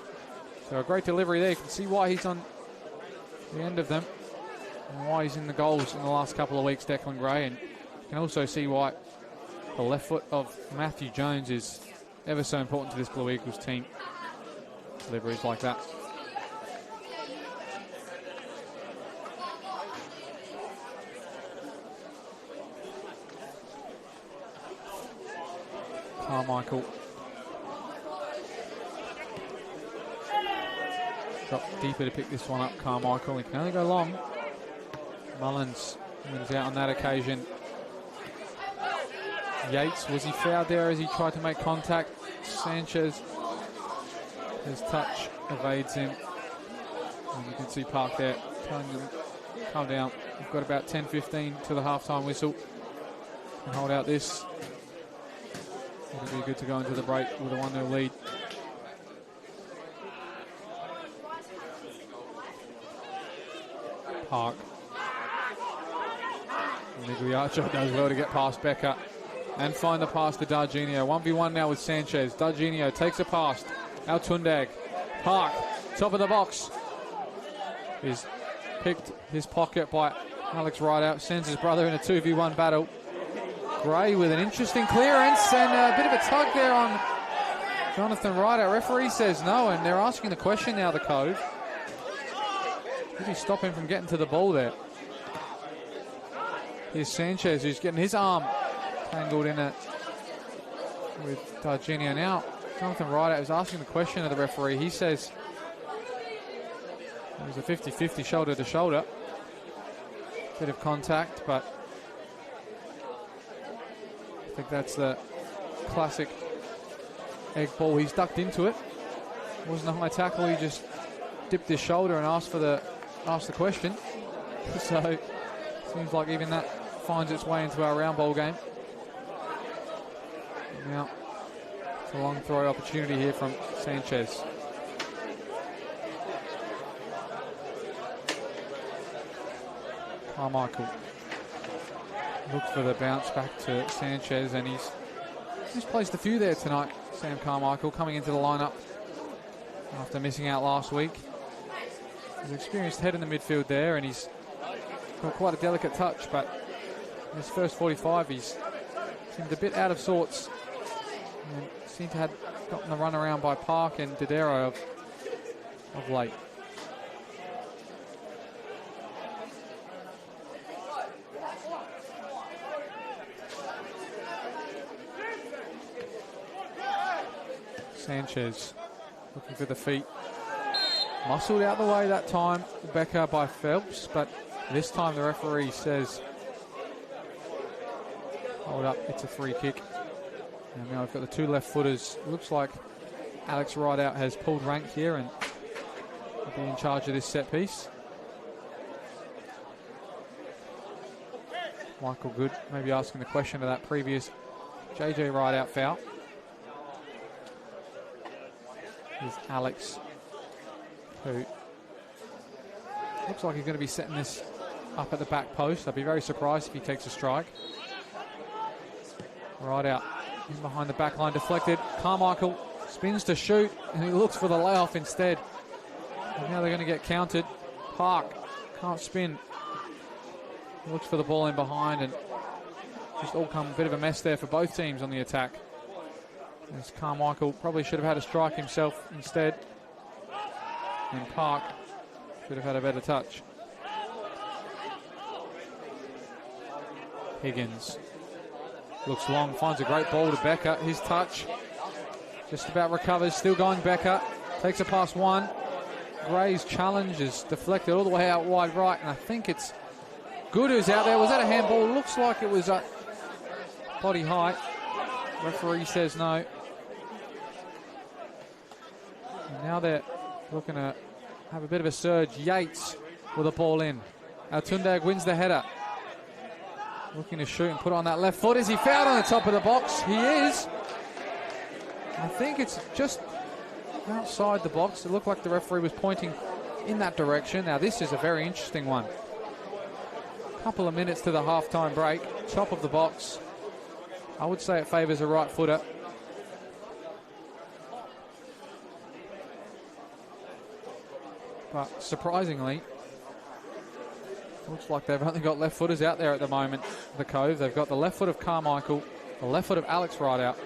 So a great delivery there. You can see why he's on the end of them and why he's in the goals in the last couple of weeks, Declan Gray. And you can also see why the left foot of Matthew Jones is ever so important to this Blue Eagles team. Deliveries like that. Carmichael. Drop deeper to pick this one up, Carmichael. He can only go long. Mullins wins out on that occasion. Yates, was he fouled there as he tried to make contact? Sanchez, his touch evades him. And you can see Park there telling him, calm down. We've got about 10-15 to the halftime whistle. And hold out this. It'll be good to go into the break with a 1-0 lead. Park. Migliaccio does well to get past Becker and find the pass to Darginio. 1v1 now with Sanchez. Darginio takes a pass. Altundag. Park, top of the box. He's picked his pocket by Alex Rideout. Sends his brother in a 2v1 battle. Gray with an interesting clearance and a bit of a tug there on Jonathan Rideout. Referee says no, and they're asking the question now, the Cove. Did he stop him from getting to the ball there? Here's Sanchez, who's getting his arm tangled in it with Darginio. Now, Jonathan Rideout is asking the question of the referee. He says it was a 50-50 shoulder to shoulder. Bit of contact, but I think that's the classic egg ball. He's ducked into it. It wasn't a high tackle. He just dipped his shoulder and asked the question. So seems like even that finds its way into our round ball game. Now it's a long throw opportunity here from Sanchez. Carmichael looks for the bounce back to Sanchez, and he's placed a few there tonight. Sam Carmichael coming into the lineup after missing out last week. He's an experienced head in the midfield there, and he's got quite a delicate touch, but in his first 45 he's seemed a bit out of sorts and seemed to have gotten the run around by Park and Dodero of late. Sanchez looking for the feet. Muscled out the way that time, Becker by Phelps, but this time the referee says, hold up, it's a free kick. And now we've got the two left footers. Looks like Alex Rideout has pulled rank here and will be in charge of this set piece. Michael Good maybe asking the question of that previous JJ Rideout foul. Here's Alex, who looks like he's going to be setting this up at the back post. I'd be very surprised if he takes a strike. Right out in behind the back line, deflected. Carmichael spins to shoot, and he looks for the layoff instead. And now they're going to get counted. Park can't spin. He looks for the ball in behind, and just all come a bit of a mess there for both teams on the attack. As Carmichael probably should have had a strike himself instead. And Park should have had a better touch. Higgins looks long, finds a great ball to Becker. His touch just about recovers, still going Becker. Takes it past one. Gray's challenge is deflected all the way out wide right, and I think it's Good who's out there. Was that a handball? Looks like it was at body height. Referee says no. And now they're looking to have a bit of a surge. Yates with a ball in. Altundag wins the header. Looking to shoot and put it on that left foot. Is he fouled on the top of the box? He is. I think it's just outside the box. It looked like the referee was pointing in that direction. Now this is a very interesting one. Couple of minutes to the half-time break. Top of the box. I would say it favours a right footer. But surprisingly, looks like they've only got left footers out there at the moment, the Cove. They've got the left foot of Carmichael, the left foot of Alex Rideout,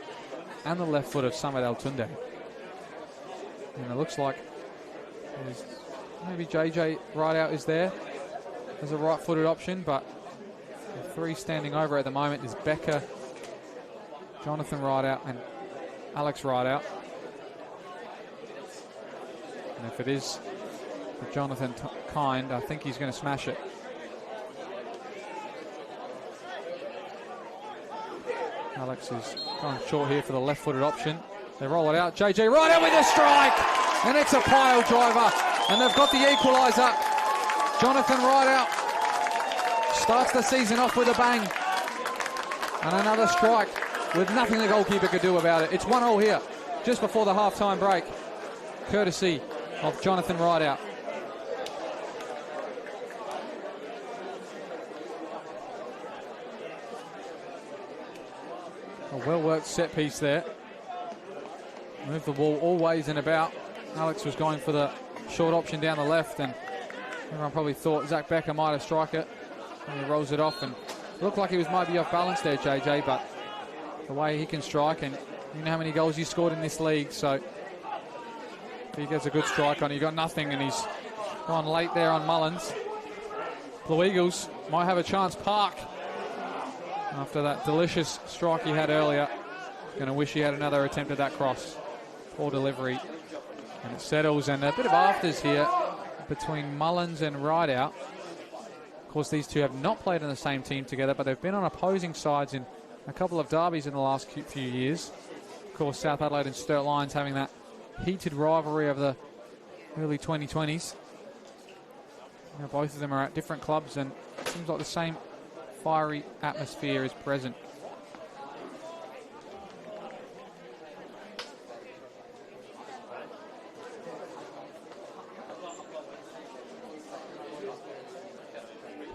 and the left foot of Samad Altunde. And it looks like maybe JJ Rideout is there as a right-footed option, but the three standing over at the moment is Becker, Jonathan Rideout, and Alex Rideout. And if it is for Jonathan Kind, I think he's going to smash it. Alex is going short here for the left-footed option. They roll it out. JJ Rideout with a strike! And it's a pile driver. And they've got the equaliser. Jonathan Rideout starts the season off with a bang. And another strike with nothing the goalkeeper could do about it. It's 1-1 here, just before the half-time break, courtesy of Jonathan Rideout. A well-worked set piece there. Moved the ball always and about. Alex was going for the short option down the left, and everyone probably thought Zach Becker might have struck it. And he rolls it off, and it looked like he was maybe off balance there, JJ, but the way he can strike, and you know how many goals he scored in this league, so if he gets a good strike on, he got nothing, and he's gone late there on Mullins. Blue Eagles might have a chance. Park, after that delicious strike he had earlier, going to wish he had another attempt at that cross. Poor delivery, and it settles, and a bit of afters here between Mullins and Rideout. Of course, these two have not played on the same team together, but they've been on opposing sides in a couple of derbies in the last few years. Of course, South Adelaide and Sturt Lions having that heated rivalry of the early 2020s. Now both of them are at different clubs, and it seems like the same fiery atmosphere is present.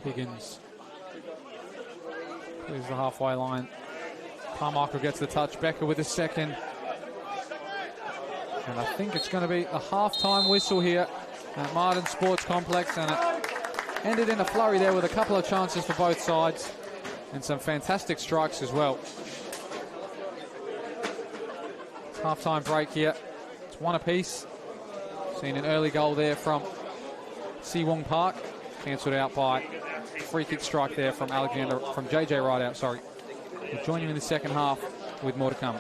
Higgins clears the halfway line. Carmichael gets the touch. Becker with a second. And I think it's going to be a half-time whistle here at Martin Sports Complex, and it ended in a flurry there with a couple of chances for both sides and some fantastic strikes as well. It's half-time break here. It's one apiece. Seen an early goal there from Siwong Park, cancelled out by free kick strike there from JJ Rideout, sorry. We'll join you in the second half with more to come.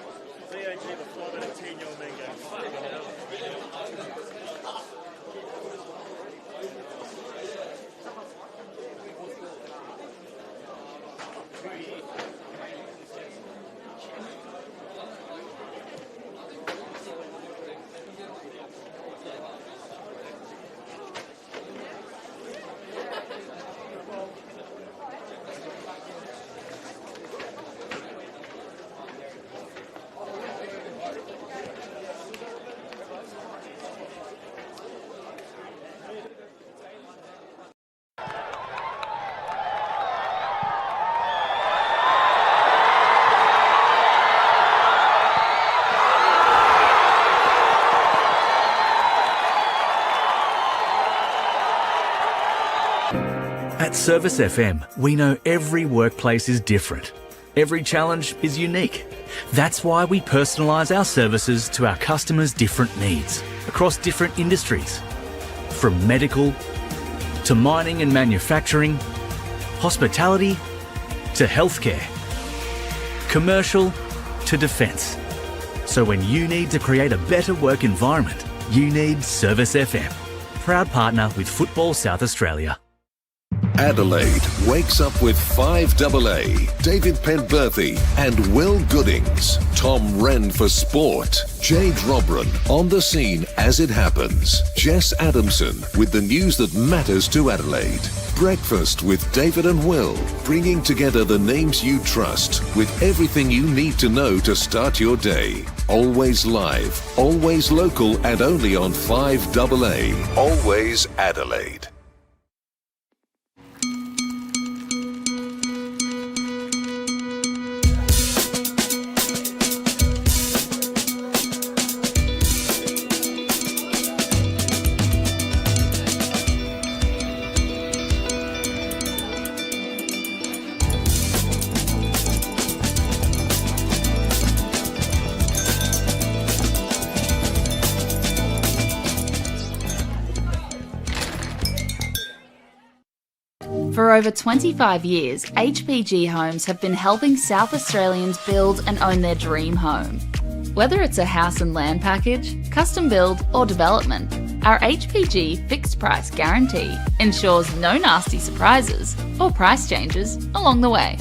At Service FM, we know every workplace is different. Every challenge is unique. That's why we personalise our services to our customers' different needs across different industries. From medical to mining and manufacturing, hospitality to healthcare, commercial to defence. So when you need to create a better work environment, you need Service FM. Proud partner with Football South Australia. Adelaide wakes up with FIVEAA, David Penberthy and Will Goodings. Tom Wren for sport. Jade Robran on the scene as it happens. Jess Adamson with the news that matters to Adelaide. Breakfast with David and Will, bringing together the names you trust with everything you need to know to start your day. Always live, always local, and only on FIVEAA. Always Adelaide. For over 25 years, HPG Homes have been helping South Australians build and own their dream home. Whether it's a house and land package, custom build or development, our HPG fixed price guarantee ensures no nasty surprises or price changes along the way.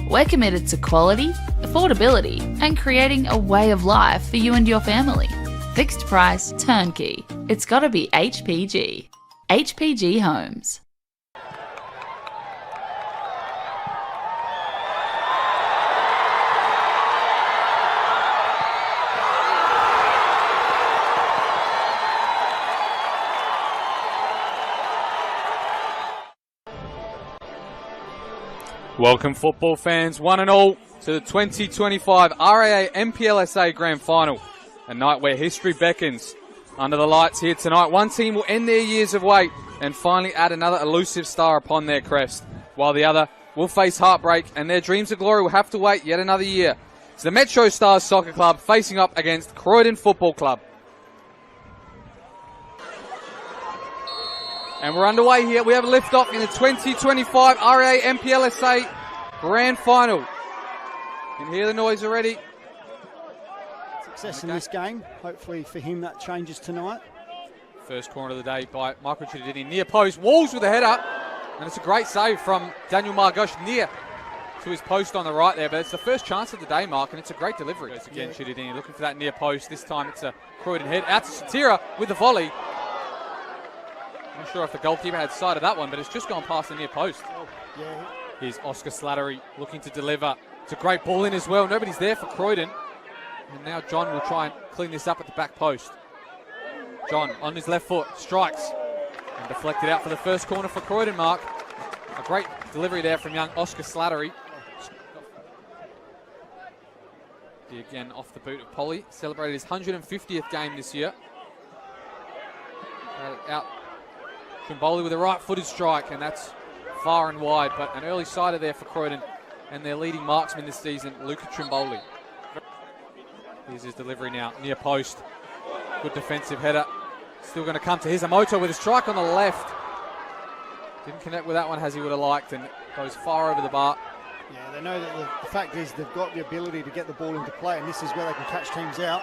We're committed to quality, affordability and creating a way of life for you and your family. Fixed price, turnkey. It's gotta be HPG. HPG Homes. Welcome football fans, one and all, to the 2025 RAA NPLSA Grand Final, a night where history beckons. Under the lights here tonight, one team will end their years of wait and finally add another elusive star upon their crest, while the other will face heartbreak and their dreams of glory will have to wait yet another year. It's the Metro Stars Soccer Club facing up against Croydon Football Club. And we're underway here. We have a lift-off in the 2025 RAA NPLSA Grand Final. You can hear the noise already. Success in this game. Hopefully for him that changes tonight. First corner of the day by Michael Chidini. Near post. Walls with a header. And it's a great save from Daniel Margosh near to his post on the right there. But it's the first chance of the day, Mark, and it's a great delivery. Goes again, Chidini looking for that near post. This time it's a Croydon head. Out to Satira with the volley. Not sure if the goalkeeper had sight of that one, but it's just gone past the near post. Yeah. Here's Oscar Slattery looking to deliver. It's a great ball in as well. Nobody's there for Croydon. And now John will try and clean this up at the back post. John on his left foot, strikes. And deflected out for the first corner for Croydon, Mark. A great delivery there from young Oscar Slattery. Again off the boot of Polly. Celebrated his 150th game this year. Out Trimboli with a right-footed strike, and that's far and wide, but an early sider there for Croydon and their leading marksman this season, Luca Trimboli. Here's his delivery now, near post. Good defensive header. Still going to come to Hisamoto with a strike on the left. Didn't connect with that one as he would have liked, and goes far over the bar. Yeah, they know that the fact is they've got the ability to get the ball into play, and this is where they can catch teams out.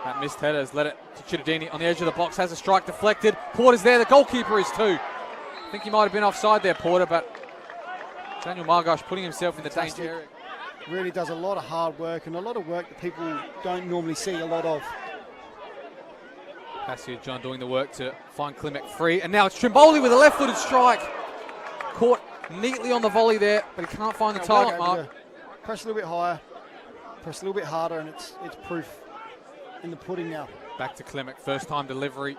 That missed header has led it to Chittadini on the edge of the box, has a strike deflected. Porter's there, the goalkeeper is too. I think he might have been offside there, Porter, but Daniel Margosh putting himself in the danger area. Really does a lot of hard work, and a lot of work that people don't normally see a lot of. Passio John doing the work to find Klimek free, and now it's Trimboli with a left-footed strike. Caught neatly on the volley there, but he can't find the target mark. Press a little bit higher, press a little bit harder, and it's proof in the pudding now. Back to Klimek, first time delivery.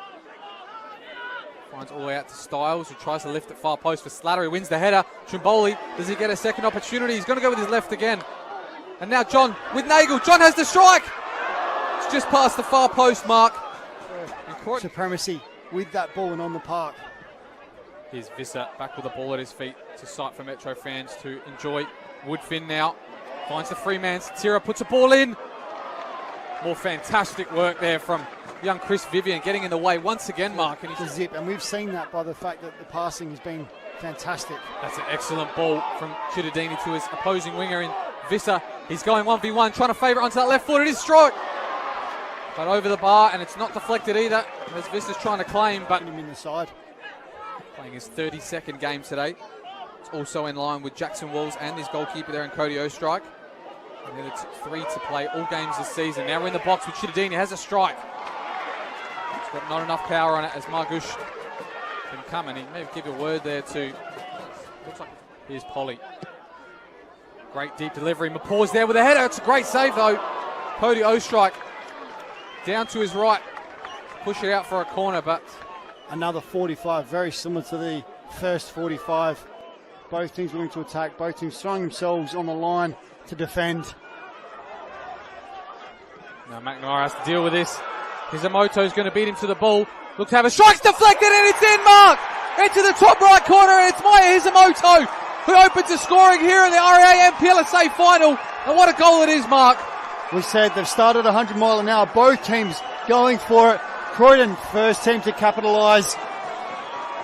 Finds all the way out to Styles, who tries to lift it far post for Slattery, wins the header. Trimboli, does he get a second opportunity? He's going to go with his left again. And now John with Nagel. John has the strike. It's just past the far post mark. Supremacy with that ball and on the park. Here's Visser back with the ball at his feet. It's a sight for Metro fans to enjoy. Woodfin now finds the free man. Tira puts a ball in. More fantastic work there from young Chris Vivian, getting in the way once again, Mark. And the zip, and we've seen that by the fact that the passing has been fantastic. That's an excellent ball from Chittadini to his opposing winger in Visser. He's going 1v1, trying to favour it onto that left foot. It is strike. But over the bar, and it's not deflected either, as Visser's trying to claim, but him in the side. Playing his 32nd game today. It's also in line with Jackson Walls and his goalkeeper there in Cody Ostrike. And then it's 3 to play all games this season. Now we're in the box with Chittadini, has a strike. It's got not enough power on it as Margush can come, and he may give a word there to, looks like, here's Polly. Great deep delivery, Mapaw's there with a header. It's a great save though. Cody Ostrike down to his right, push it out for a corner, but another 45, very similar to the first 45. Both teams willing to attack, both teams throwing themselves on the line to defend. Now McNamara has to deal with this. Hisamoto's going to beat him to the ball. Looks to have a strike, deflected, and it's in, Mark! Into the top right corner, and it's Maya Hisamoto who opens the scoring here in the REA NPLSA final. And what a goal it is, Mark. We said they've started 100 mile an hour, both teams going for it. Croydon, first team to capitalise.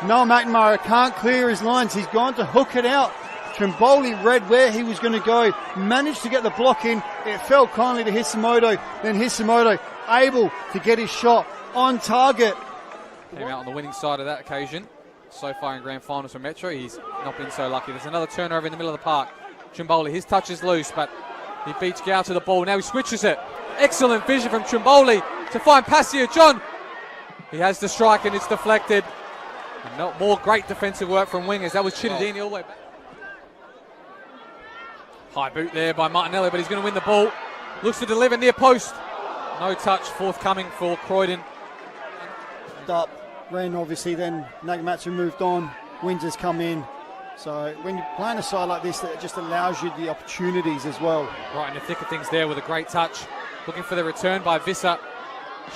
Noel McNamara can't clear his lines. He's gone to hook it out. Trimboli read where he was going to go, managed to get the block in. It fell kindly to Hisamoto. Then Hisamoto able to get his shot on target. Came out on the winning side of that occasion. So far in grand finals for Metro, he's not been so lucky. There's another turnover in the middle of the park. Trimboli, his touch is loose, but he beats Gow to the ball. Now he switches it. Excellent vision from Trimboli to find Passio John. He has the strike and it's deflected. And no, more great defensive work from wingers. That was Chittadini all the way back. High boot there by Martinelli, but he's going to win the ball. Looks to deliver near post. No touch forthcoming for Croydon. Up, Ren obviously, then Nagamatsu moved on. Windsor's come in. So when you're playing a side like this, that just allows you the opportunities as well. Right in the thick of things there with a great touch. Looking for the return by Visser.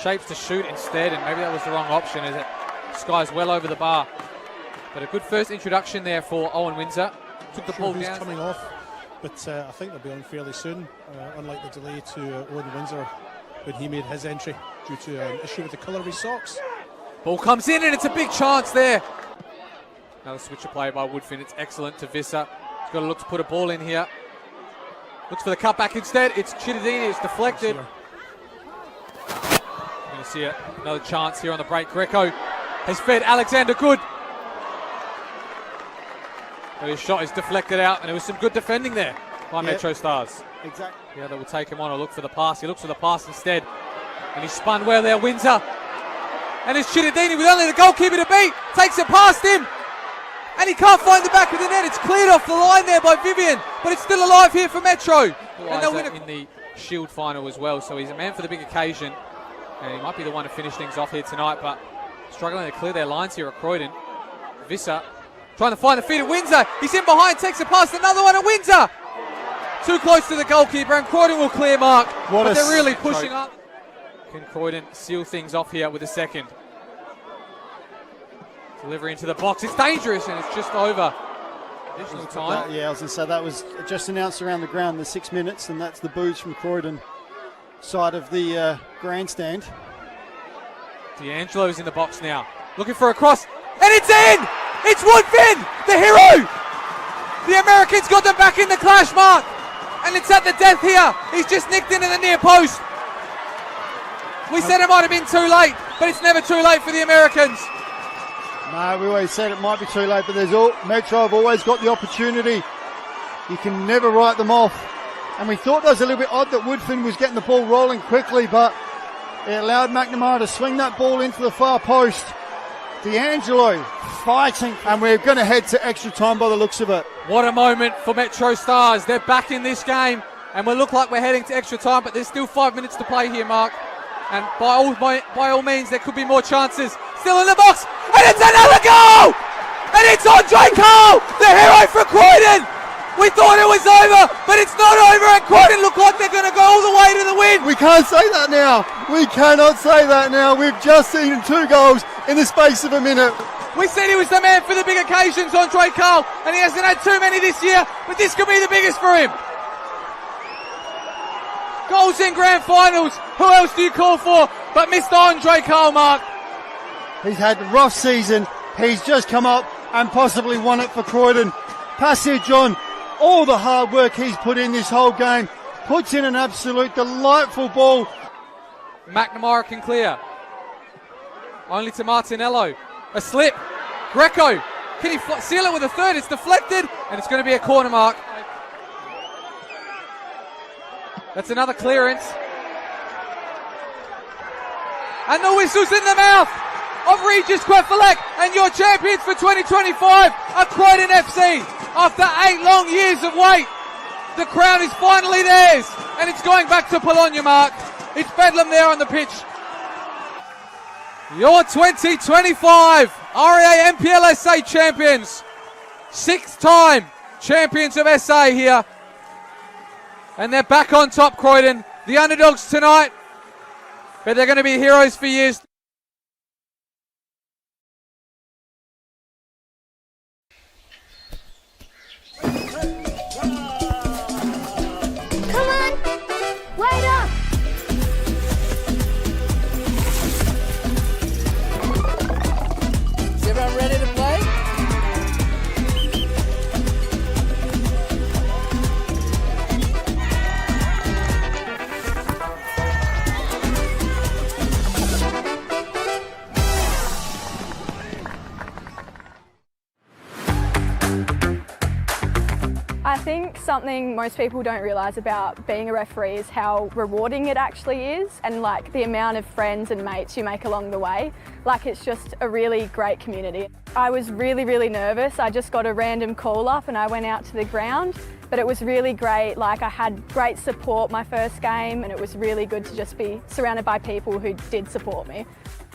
Shapes to shoot instead, and maybe that was the wrong option as it skies well over the bar. But a good first introduction there for Owen Windsor. Took the ball down. Coming off, but I think they'll be on fairly soon, unlike the delay to Owen Windsor when he made his entry due to an issue with the colour of his socks. Ball comes in and it's a big chance there. Another switcher play by Woodfin. It's excellent to Visser. He's got to look to put a ball in here. Looks for the cutback instead. It's Chittadini. It's deflected. We're going to see another chance here on the break. Greco has fed Alexander Good. But his shot is deflected out, and there was some good defending there by Metro Stars. Exactly. Yeah, that will take him on to look for the pass. He looks for the pass instead. And he spun well there, Windsor. And it's Chittadini with only the goalkeeper to beat. Takes it past him. And he can't find the back of the net. It's cleared off the line there by Vivian. But it's still alive here for Metro. And they'll win in the Shield final as well. So he's a man for the big occasion. And he might be the one to finish things off here tonight. But struggling to clear their lines here at Croydon. Visser Trying to find the feet of Windsor. He's in behind, takes a pass, another one at Windsor. Too close to the goalkeeper, and Croydon will clear mark. But they're really pushing up. Can Croydon seal things off here with a second? Delivery into the box. It's dangerous, and it's just over. Additional time. I was going to say that was just announced around the ground, the 6 minutes, and that's the boos from Croydon side of the grandstand. D'Angelo's in the box now, looking for a cross, and it's in! It's Woodfin, the hero! The Americans got them back in the clash, Mark, and it's at the death here. He's just nicked into the near post. We said it might have been too late, but it's never too late for the Americans. No, we always said it might be too late, but Metro have always got the opportunity. You can never write them off. And we thought that was a little bit odd that Woodfin was getting the ball rolling quickly, but it allowed McNamara to swing that ball into the far post. D'Angelo fighting, and we're going to head to extra time by the looks of it. What a moment for Metro Stars. They're back in this game, and we look like we're heading to extra time, but there's still 5 minutes to play here, Mark. And by all means, there could be more chances. Still in the box, and it's another goal! And it's Andre Cole, the hero for Croydon! We thought it was over, but it's not over, and Croydon look like they're going to go all the way to the win. We can't say that now. We cannot say that now. We've just seen 2 goals in the space of a minute. We said he was the man for the big occasions, Andre Cole, and he hasn't had too many this year, but this could be the biggest for him. Goals in grand finals. Who else do you call for but Mr. Andre Cole, Mark? He's had a rough season. He's just come up and possibly won it for Croydon. Passage on. All the hard work he's put in this whole game. Puts in an absolute delightful ball. McNamara can clear. Only to Martinello. A slip. Greco. Can he seal it with a third? It's deflected, and it's going to be a corner, Mark. That's another clearance. And the whistle's in the mouth of Regis Quefalek, and your champions for 2025 are Croydon FC. After 8 long years of wait, the crown is finally theirs, and it's going back to Bologna, Mark. It's bedlam there on the pitch. Your 2025 REA NPLSA champions, 6th time champions of SA here, and they're back on top, Croydon. The underdogs tonight, but they're going to be heroes for years. I think something most people don't realise about being a referee is how rewarding it actually is, and like the amount of friends and mates you make along the way. Like, it's just a really great community. I was really nervous. I just got a random call up and I went out to the ground, but it was really great. Like, I had great support my first game, and it was really good to just be surrounded by people who did support me.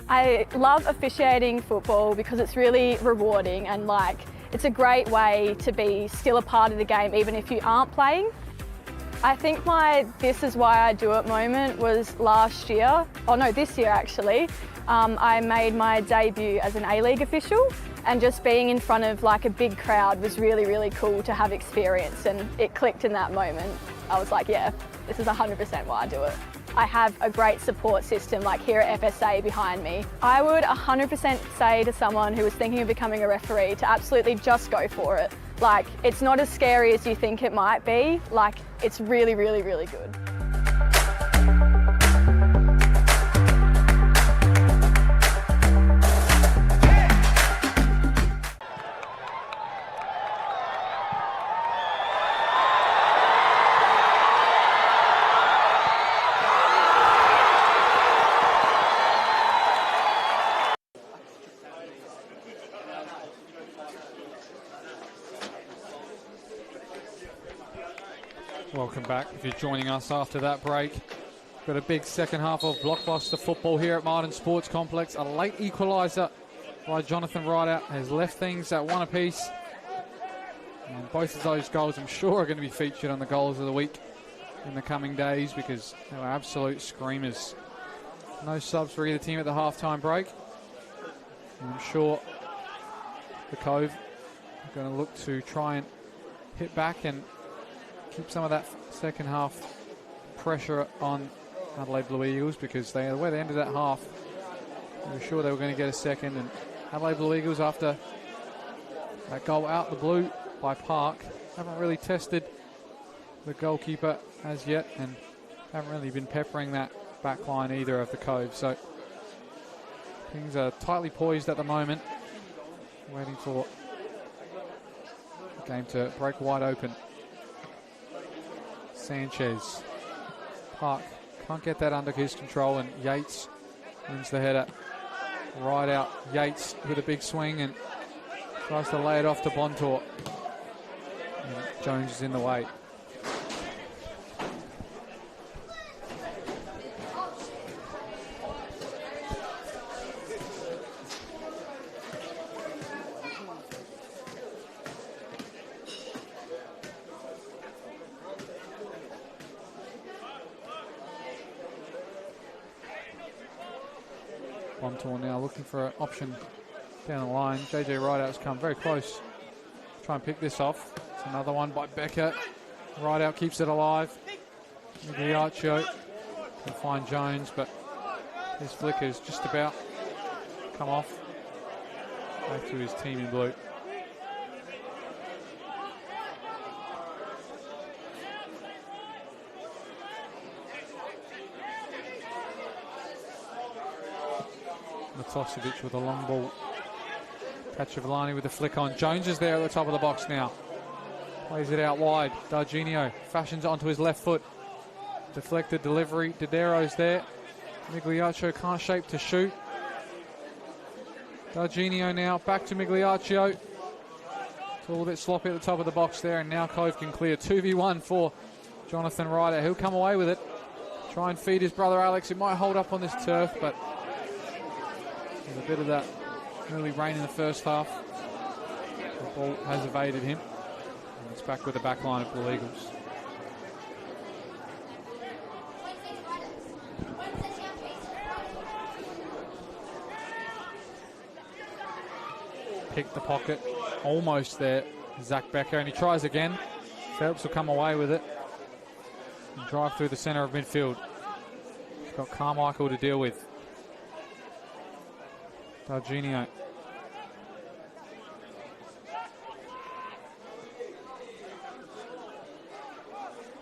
I love officiating football because it's really rewarding, and like, it's a great way to be still a part of the game even if you aren't playing. I think my "this is why I do it" moment was last year, this year actually. I made my debut as an A-League official, and just being in front of like a big crowd was really cool to have experience, and it clicked in that moment. I was like, yeah, this is 100% why I do it. I have a great support system like here at FSA behind me. I would 100% say to someone who was thinking of becoming a referee to absolutely just go for it. Like, it's not as scary as you think it might be. Like, it's really good. Welcome back if you're joining us after that break. Got a big second half of blockbuster football here at Martin Sports Complex. A late equaliser by Jonathan Rideout has left things at 1 apiece. And both of those goals, I'm sure, are going to be featured on the goals of the week in the coming days because they were absolute screamers. No subs for either team at the halftime break. And I'm sure the Cove are going to look to try and hit back and keep some of that second half pressure on Adelaide Blue Eagles, because the way they ended that half, we were sure they were going to get a second. And Adelaide Blue Eagles, after that goal out the blue by Park, haven't really tested the goalkeeper as yet and haven't really been peppering that back line either of the Cove. So things are tightly poised at the moment, waiting for the game to break wide open. Sanchez, Park can't get that under his control, and Yates wins the header. Right out, Yates with a big swing and tries to lay it off to Bontor. And Jones is in the way. Bontor now looking for an option down the line. JJ Rideout's come very close. Try and pick this off. It's another one by Becker. Rideout keeps it alive. Migliaccio can find Jones, but his flicker's just about come off. Back to his team in blue. Matosevic with a long ball. Cacciavellani with the flick on. Jones is there at the top of the box now. Plays it out wide. Darginio fashions it onto his left foot. Deflected delivery. Didero's there. Migliaccio can't shape to shoot. Darginio now back to Migliaccio. It's a little bit sloppy at the top of the box there, and now Cove can clear. 2v1 for Jonathan Ryder. He'll come away with it. Try and feed his brother Alex. It might hold up on this turf, but there's a bit of that early rain in the first half. The ball has evaded him. And it's back with the back line of Blue Eagles. Pick the pocket. Almost there. Zach Becker. And he tries again. Phelps will come away with it. And drive through the centre of midfield. He's got Carmichael to deal with. Darginio.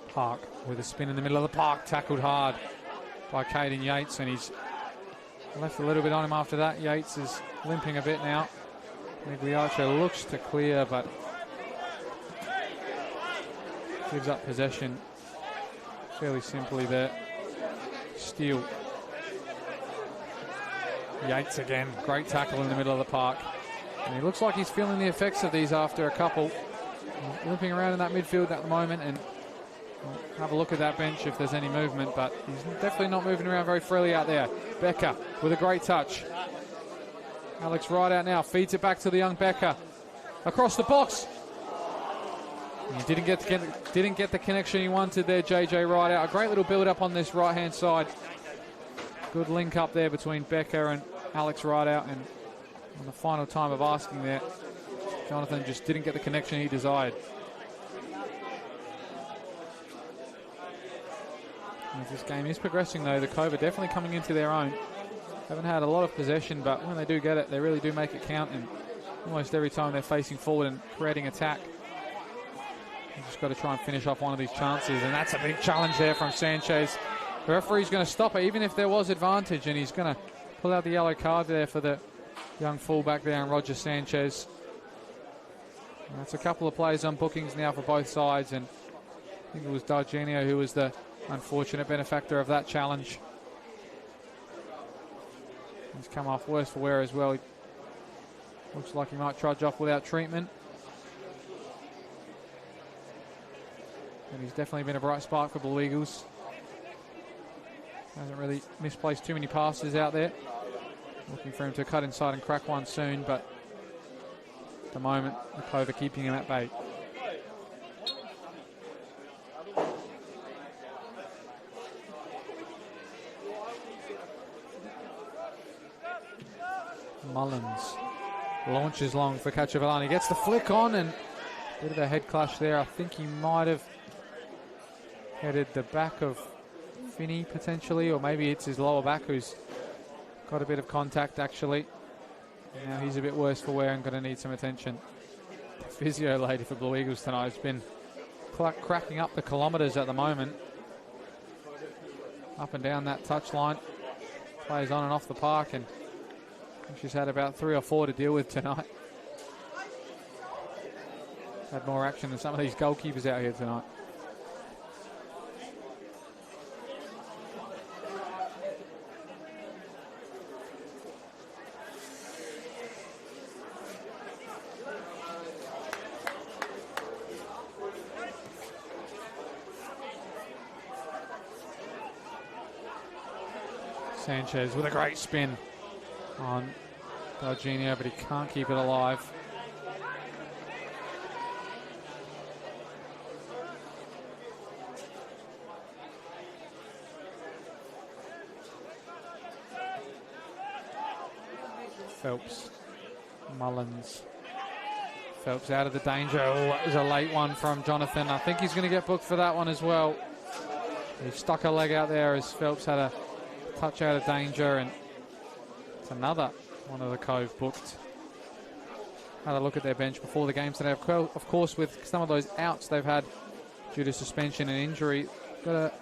Park with a spin in the middle of the park, tackled hard by Caden Yates, and he's left a little bit on him after that. Yates is limping a bit now. Migliaccio looks to clear, but gives up possession fairly simply there. Steele. Yates again, great tackle in the middle of the park. And he looks like he's feeling the effects of these after a couple. Limping around in that midfield at the moment, and we'll have a look at that bench if there's any movement, but he's definitely not moving around very freely out there. Becker with a great touch. Alex Rideout now feeds it back to the young Becker. Across the box. He didn't get the connection he wanted there, JJ Rideout. A great little build-up on this right-hand side. Good link up there between Becker and Alex Rideout, and on the final time of asking there, Jonathan just didn't get the connection he desired. As this game is progressing though, the Cove are definitely coming into their own. Haven't had a lot of possession, but when they do get it, they really do make it count, and almost every time they're facing forward and creating attack, you've just got to try and finish off one of these chances, and that's a big challenge there from Sanchez. The referee's going to stop it, even if there was advantage, and he's going to pull out the yellow card there for the young fullback there, and Roger Sanchez. And that's a couple of players on bookings now for both sides, and I think it was Darginio who was the unfortunate benefactor of that challenge. He's come off worse for wear as well. He looks like he might trudge off without treatment. And he's definitely been a bright spark for Blue Eagles. Hasn't really misplaced too many passes out there. Looking for him to cut inside and crack one soon, but at the moment, the Cove are keeping him at bay. Mullins launches long for Cacciavellani, gets the flick on, and a bit of a head clash there. I think he might have headed the back of Finney potentially, or maybe it's his lower back who's got a bit of contact actually. Now he's a bit worse for wear and going to need some attention. The physio lady for Blue Eagles tonight has been cracking up the kilometres at the moment. Up and down that touchline. Plays on and off the park, and she's had about 3 or 4 to deal with tonight. Had more action than some of these goalkeepers out here tonight. Sanchez with a great spin on Darginio, but he can't keep it alive. Phelps, Mullins. Phelps out of the danger. Oh, that was a late one from Jonathan. I think he's going to get booked for that one as well. He stuck a leg out there as Phelps had a touch out of danger, and it's another one of the Cove booked. Had a look at their bench before the game today. Of course, with some of those outs they've had due to suspension and injury, got a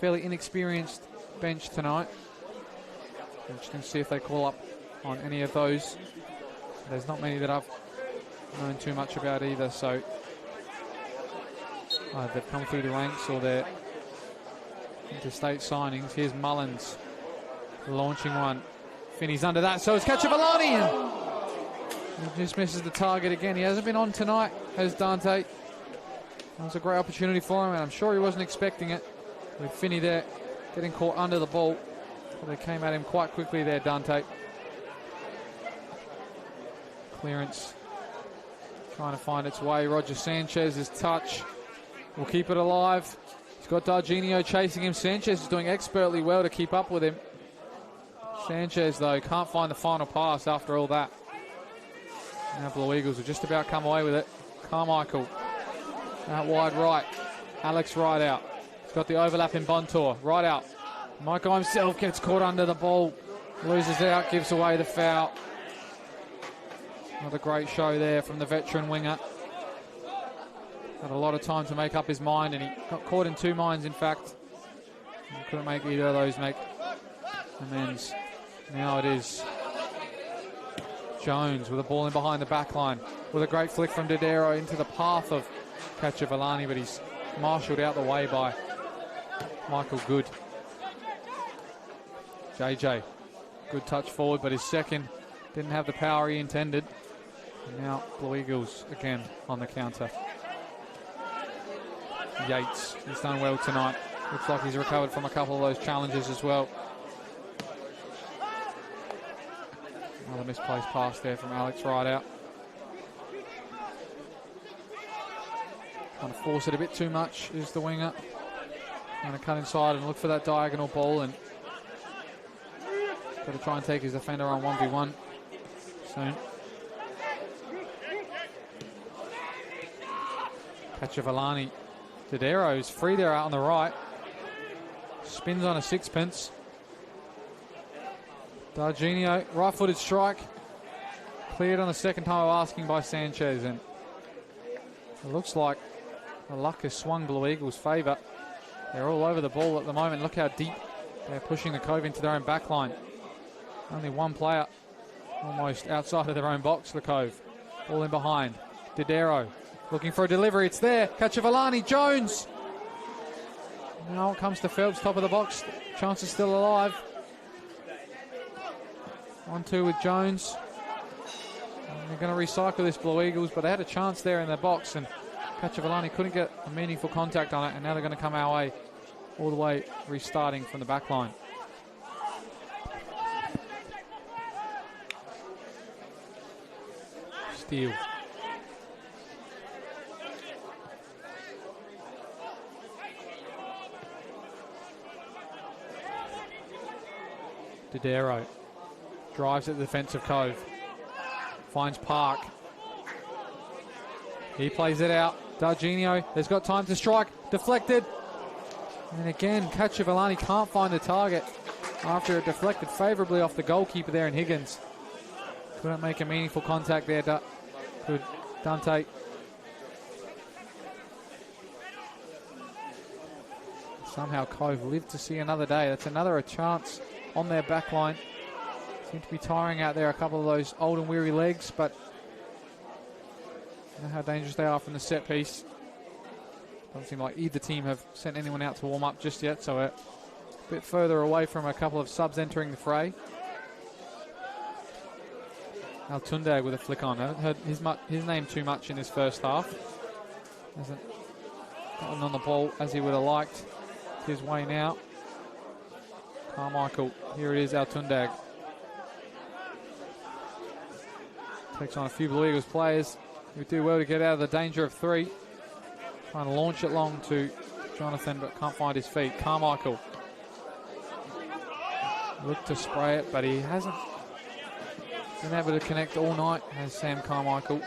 fairly inexperienced bench tonight. Interesting to see if they call up on any of those. There's not many that I've known too much about either, so they've come through the ranks or they're interstate signings. Here's Mullins launching one. Finney's under that, so it's Cacciavellani, and he just misses the target again. He hasn't been on tonight, has Dante. That was a great opportunity for him, and I'm sure he wasn't expecting it. With Finney there, getting caught under the ball. But they came at him quite quickly there, Dante. Clearance trying to find its way. Roger Sanchez's touch will keep it alive. He's got Darginio chasing him. Sanchez is doing expertly well to keep up with him. Sanchez, though, can't find the final pass after all that. Now Blue Eagles have just about come away with it. Carmichael out wide right. Alex right out. He's got the overlap in Bontour. Right out. Michael himself gets caught under the ball. Loses out, gives away the foul. Another great show there from the veteran winger. Had a lot of time to make up his mind, and he got caught in 2 minds, in fact. He couldn't make either of those make amends. Now it is Jones with a ball in behind the back line, with a great flick from Dodero into the path of Cacciavellani, but he's marshalled out the way by Michael Good. JJ, good touch forward, but his second didn't have the power he intended. And now Blue Eagles again on the counter. Yates, he's done well tonight. Looks like he's recovered from a couple of those challenges as well. Another misplaced pass there from Alex right out. Trying to force it a bit too much is the winger. Going to cut inside and look for that diagonal ball, and got to try and take his defender on 1v1 soon. Cacciavellani. Dodero is free there out on the right. Spins on a sixpence. Darginio, right-footed strike. Cleared on the second time of asking by Sanchez, and it looks like the luck has swung Blue Eagles' favour. They're all over the ball at the moment. Look how deep they're pushing the Cove into their own back line. Only one player almost outside of their own box, the Cove. Ball in behind. Dodero looking for a delivery. It's there. Cacciavellani. Jones. Now it comes to Phelps, top of the box. Chance is still alive. 1-2 with Jones. And they're going to recycle this, Blue Eagles, but they had a chance there in their box, and Cacciavellani couldn't get a meaningful contact on it, and now they're going to come our way, all the way restarting from the back line. steal. Dodero drives at the defensive Cove. Finds Park. He plays it out. Darginio has got time to strike. Deflected. And again, Cacciavellani can't find the target after it deflected favourably off the goalkeeper there in Higgins. Couldn't make a meaningful contact there. Good Dante. Somehow Cove lived to see another day. That's another chance on their back line. Seem to be tiring out there a couple of those old and weary legs, but you know how dangerous they are from the set piece. Doesn't seem like either team have sent anyone out to warm up just yet, so a bit further away from a couple of subs entering the fray. Altundag with a flick on. I haven't heard his name too much in this first half. Hasn't gotten on the ball as he would have liked. His way now. Carmichael, here it is, Altundag. Takes on a few Blue Eagles players who do well to get out of the danger of three. Trying to launch it long to Jonathan, but can't find his feet. Carmichael looked to spray it, but he hasn't been able to connect all night, has Sam Carmichael.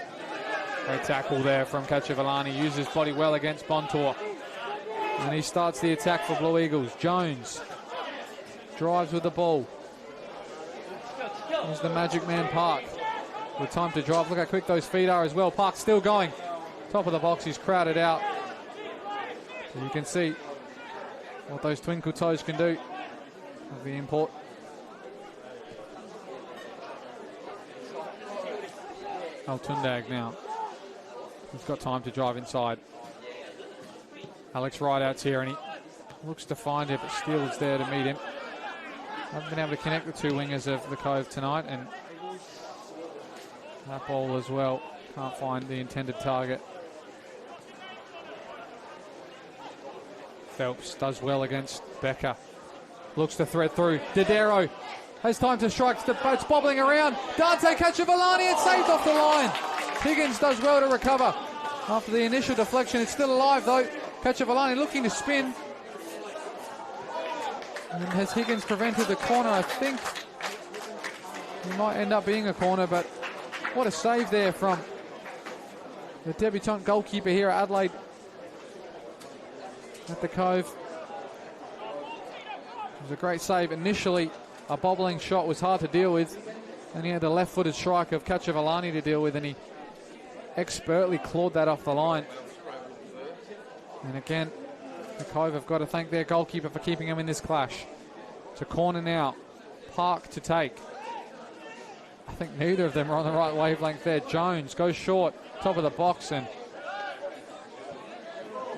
Great tackle there from Cacciavellani. Uses his body well against Bontor. And he starts the attack for Blue Eagles. Jones drives with the ball. Here's the magic man, Park. With time to drive. Look how quick those feet are as well. Park's still going. Top of the box, he's crowded out. So you can see what those twinkle toes can do of the import. Altundag now. He's got time to drive inside. Alex Rideout's here and he looks to find it, but Steele is there to meet him. Haven't been able to connect the two wingers of the Cove tonight, and that ball as well. Can't find the intended target. Phelps does well against Becker. Looks to thread through. Dodero has time to strike. The boat's bobbling around. Dante Cacciavellani, it's saved off the line. Higgins does well to recover. After the initial deflection, it's still alive though. Cacciavellani looking to spin. And has Higgins prevented the corner? I think it might end up being a corner, but what a save there from the debutant goalkeeper here at Adelaide at the Cove. It was a great save. Initially, a bobbling shot was hard to deal with, and he had the left-footed strike of Cacciavellani to deal with, and he expertly clawed that off the line. And again, the Cove have got to thank their goalkeeper for keeping him in this clash. It's a corner now. Park to take. I think neither of them are on the right wavelength there. Jones goes short, top of the box, and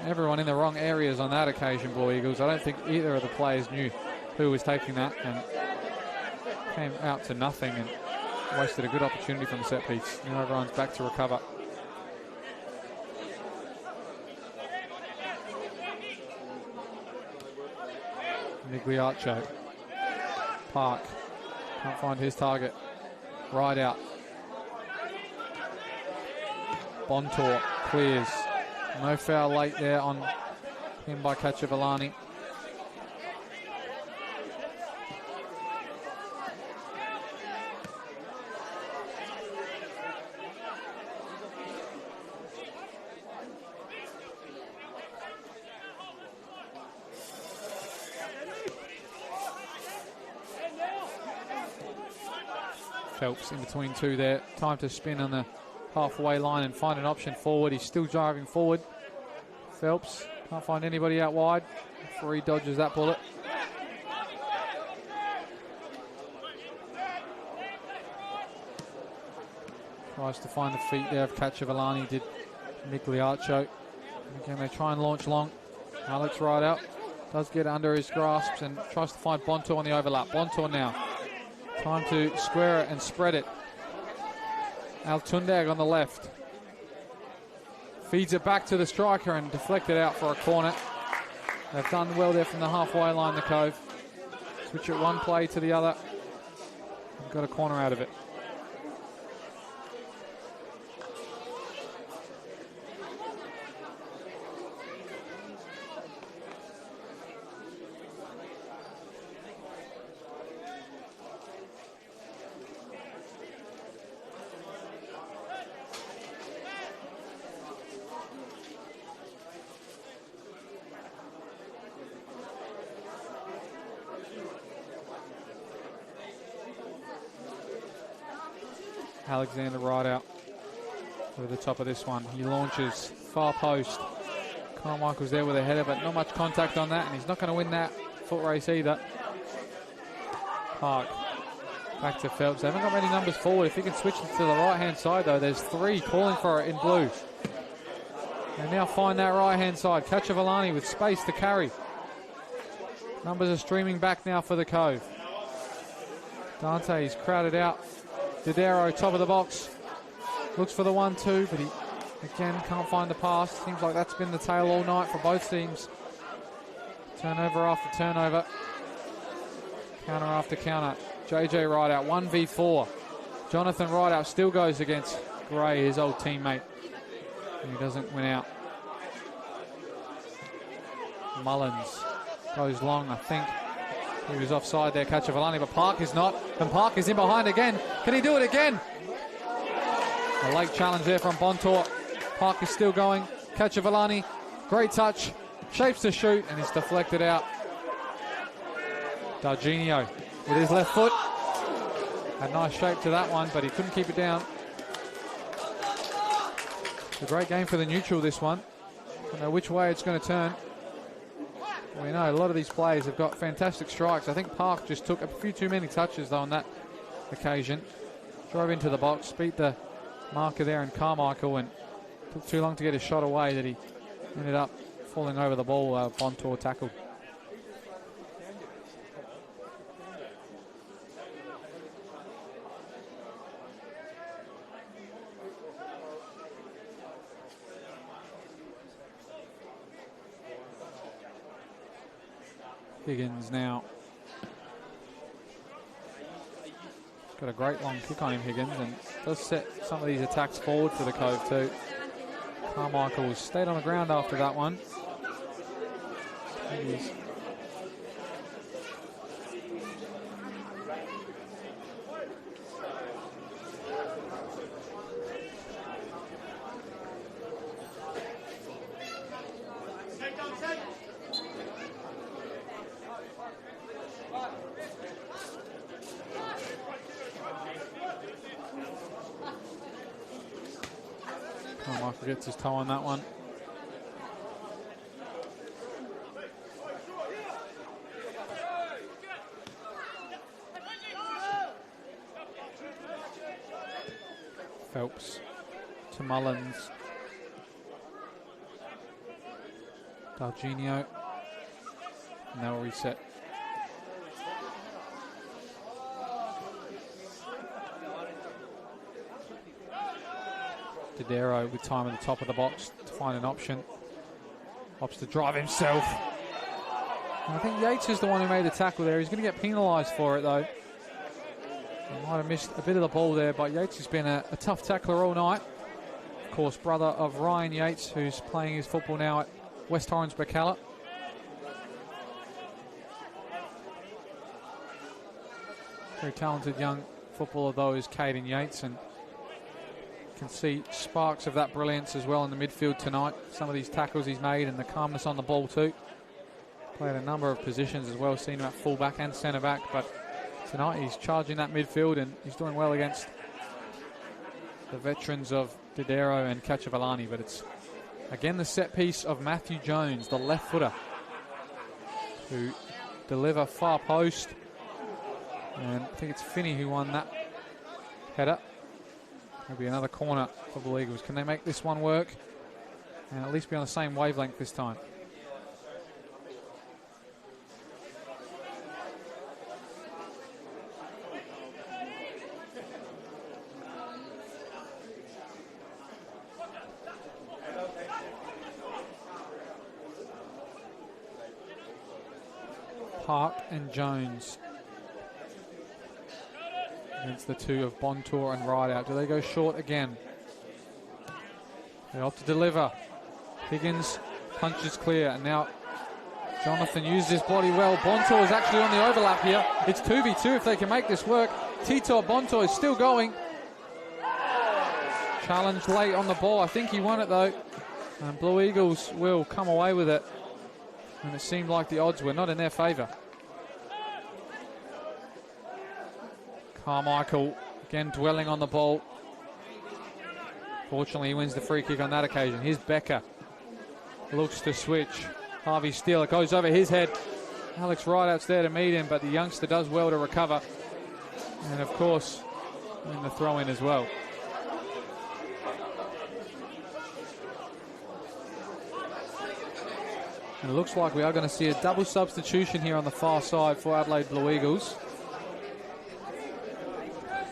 everyone in the wrong areas on that occasion, Blue Eagles. I don't think either of the players knew who was taking that, and came out to nothing and wasted a good opportunity from the set piece. Now everyone's back to recover. Migliaccio. Park. Can't find his target. Right out. Bontor clears. No foul late there on him by Cacciavellani. Phelps in between two there. Time to spin on the halfway line and find an option forward. He's still driving forward. Phelps can't find anybody out wide before he dodges that bullet. Tries to find the feet there of Cacciavellani, did Migliaccio. Again, they try and launch long. Alex Rideout does get under his grasps and tries to find Bontor on the overlap. Bontor now. Time to square it and spread it. Altundag on the left. Feeds it back to the striker and deflected out for a corner. They've done well there from the halfway line, the Cove. Switch it one play to the other. And got a corner out of it. Alexander Rideout over the top of this one. He launches far post. Carmichael's there with a header, but not much contact on that, and he's not going to win that foot race either. Park back to Phelps. They haven't got many numbers forward. If he can switch it to the right-hand side, though, there's 3 calling for it in blue. They now find that right-hand side. Cacciavellani with space to carry. Numbers are streaming back now for the Cove. Dante's crowded out. Didero, top of the box. Looks for the 1-2, but he, again, can't find the pass. Seems like that's been the tale all night for both teams. Turnover after turnover. Counter after counter. JJ Rideout, 1v4. Jonathan Rideout still goes against Gray, his old teammate. And he doesn't win out. Mullins goes long, I think. He was offside there, Cacciavellani, but Park is not. And Park is in behind again. Can he do it again? A late challenge there from Bontor. Park is still going. Cacciavellani, great touch. Shapes to shoot, and he's deflected out. Darginio with his left foot. Had nice shape to that one, but he couldn't keep it down. It's a great game for the neutral, this one. I don't know which way it's going to turn. We know a lot of these players have got fantastic strikes. I think Park just took a few too many touches, though, on that occasion. Drove into the box, beat the marker there in Carmichael, and took too long to get his shot away that he ended up falling over the ball. Bontor tackled. Higgins now. Got a great long kick on him, Higgins, and does set some of these attacks forward for the Cove too. Carmichael stayed on the ground after that one. Higgins. Carmichael gets his toe on that one. Phelps to Mullins. Darginio. And they'll reset. Didero with time at the top of the box to find an option. Opts to drive himself. And I think Yates is the one who made the tackle there. He's going to get penalised for it, though. He might have missed a bit of the ball there, but Yates has been a tough tackler all night. Of course, brother of Ryan Yates, who's playing his football now at West Torrens Bacalla. Very talented young footballer, though, is Caden Yates, and can see sparks of that brilliance as well in the midfield tonight. Some of these tackles he's made and the calmness on the ball too. Played a number of positions as well, seen him at full-back and centre-back, but tonight he's charging that midfield and he's doing well against the veterans of Didero and Cacciavellani. But it's again the set piece of Matthew Jones, the left footer, who deliver far post, and I think it's Finney who won that header. Maybe another corner for the Eagles. Can they make this one work and at least be on the same wavelength this time? Park and Jones against the two of Bontor and Rideout. Do they go short again? They opt to deliver. Higgins punches clear, and now Jonathan used his body well. Bontor is actually on the overlap here. It's 2v2 if they can make this work. Titor Bontor is still going. Challenge late on the ball. I think he won it though. And Blue Eagles will come away with it. And it seemed like the odds were not in their favour. Carmichael Again, dwelling on the ball. Fortunately, he wins the free kick on that occasion. Here's Becker. Looks to switch. Harvey Steele, it goes over his head. Alex Rideout's there to meet him, but the youngster does well to recover. And of course, win the throw in as well. And it looks like we are going to see a double substitution here on the far side for Adelaide Blue Eagles.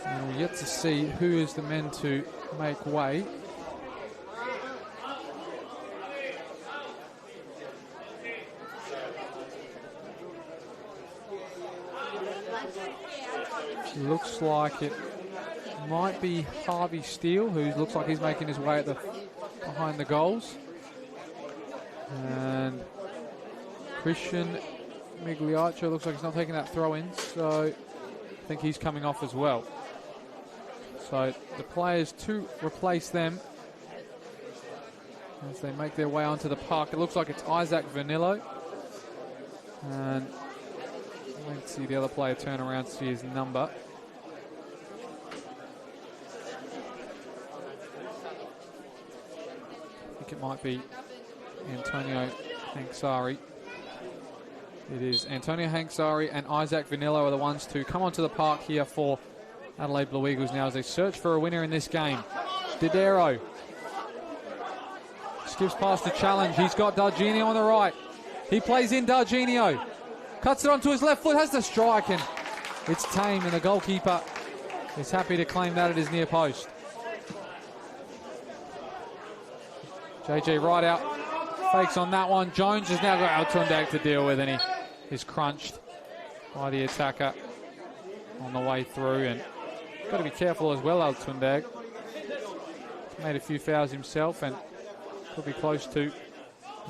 And we're yet to see who is the men to make way. Looks like it might be Harvey Steele, who looks like he's making his way at the behind the goals. And Christian Migliaccio looks like he's not taking that throw in, so I think he's coming off as well. So the players to replace them as they make their way onto the park. It looks like it's Isaac Vanillo. And let's see the other player turn around to see his number. I think it might be Antonio Hanksari. It is Antonio Hanksari and Isaac Vanillo are the ones to come onto the park here for Adelaide Blue Eagles now as they search for a winner in this game. Didero skips past the challenge. He's got Darginio on the right. He plays in Darginio. Cuts it onto his left foot, has the strike, and it's tame, and the goalkeeper is happy to claim that at his near post. JJ Rideout fakes on that one. Jones has now got Altundag to deal with, and he is crunched by the attacker on the way through, and got to be careful as well, Altundag. He's made a few fouls himself and could be close to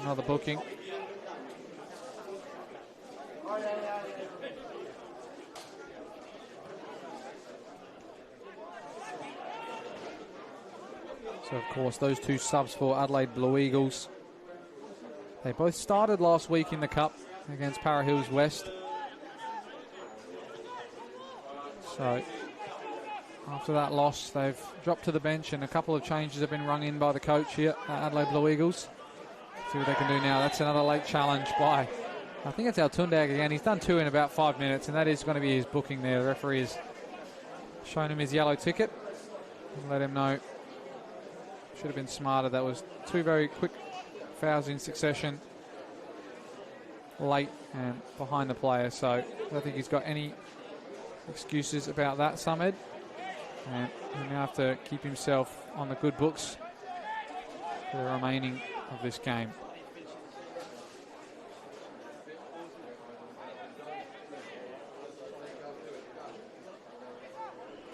another booking. So, of course, those two subs for Adelaide Blue Eagles. They both started last week in the Cup against Para Hills West. So, after that loss, they've dropped to the bench, and a couple of changes have been rung in by the coach here at Adelaide Blue Eagles. See what they can do now. That's another late challenge by, I think it's Altundag again. He's done two in about 5 minutes, and that is going to be his booking there. The referee has shown him his yellow ticket and let him know. Should have been smarter. That was two very quick fouls in succession, late and behind the player. So I don't think he's got any excuses about that, Sumed. And he'll now have to keep himself on the good books for the remaining of this game.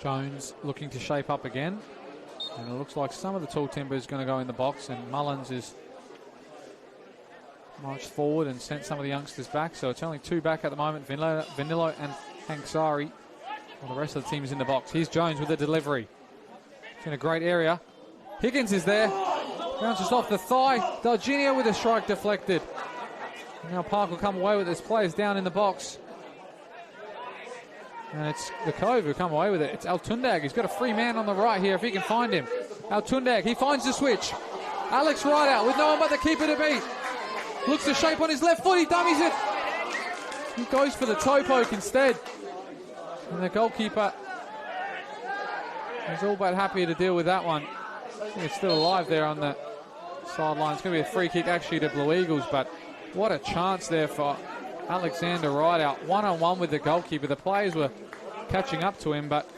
Jones looking to shape up again. And it looks like some of the tall timber is going to go in the box, and Mullins is marched forward and sent some of the youngsters back. So it's only two back at the moment, Vanillo and Hanksari. Well, the rest of the team is in the box. Here's Jones with the delivery. It's in a great area. Higgins is there. Bounces off the thigh. Darginio with a strike deflected. And now Park will come away with his players down in the box. And it's the Cove who come away with it. It's Altundag. He's got a free man on the right here if he can find him. Altundag, he finds the switch. Alex Rideout with no one but the keeper to beat. Looks to shape on his left foot. He dummies it. He goes for the toe poke instead. And the goalkeeper is all but happy to deal with that one. I think it's still alive there on the sideline. It's going to be a free kick actually to Blue Eagles, but what a chance there for Alexander Rideout. One-on-one with the goalkeeper. The players were catching up to him, but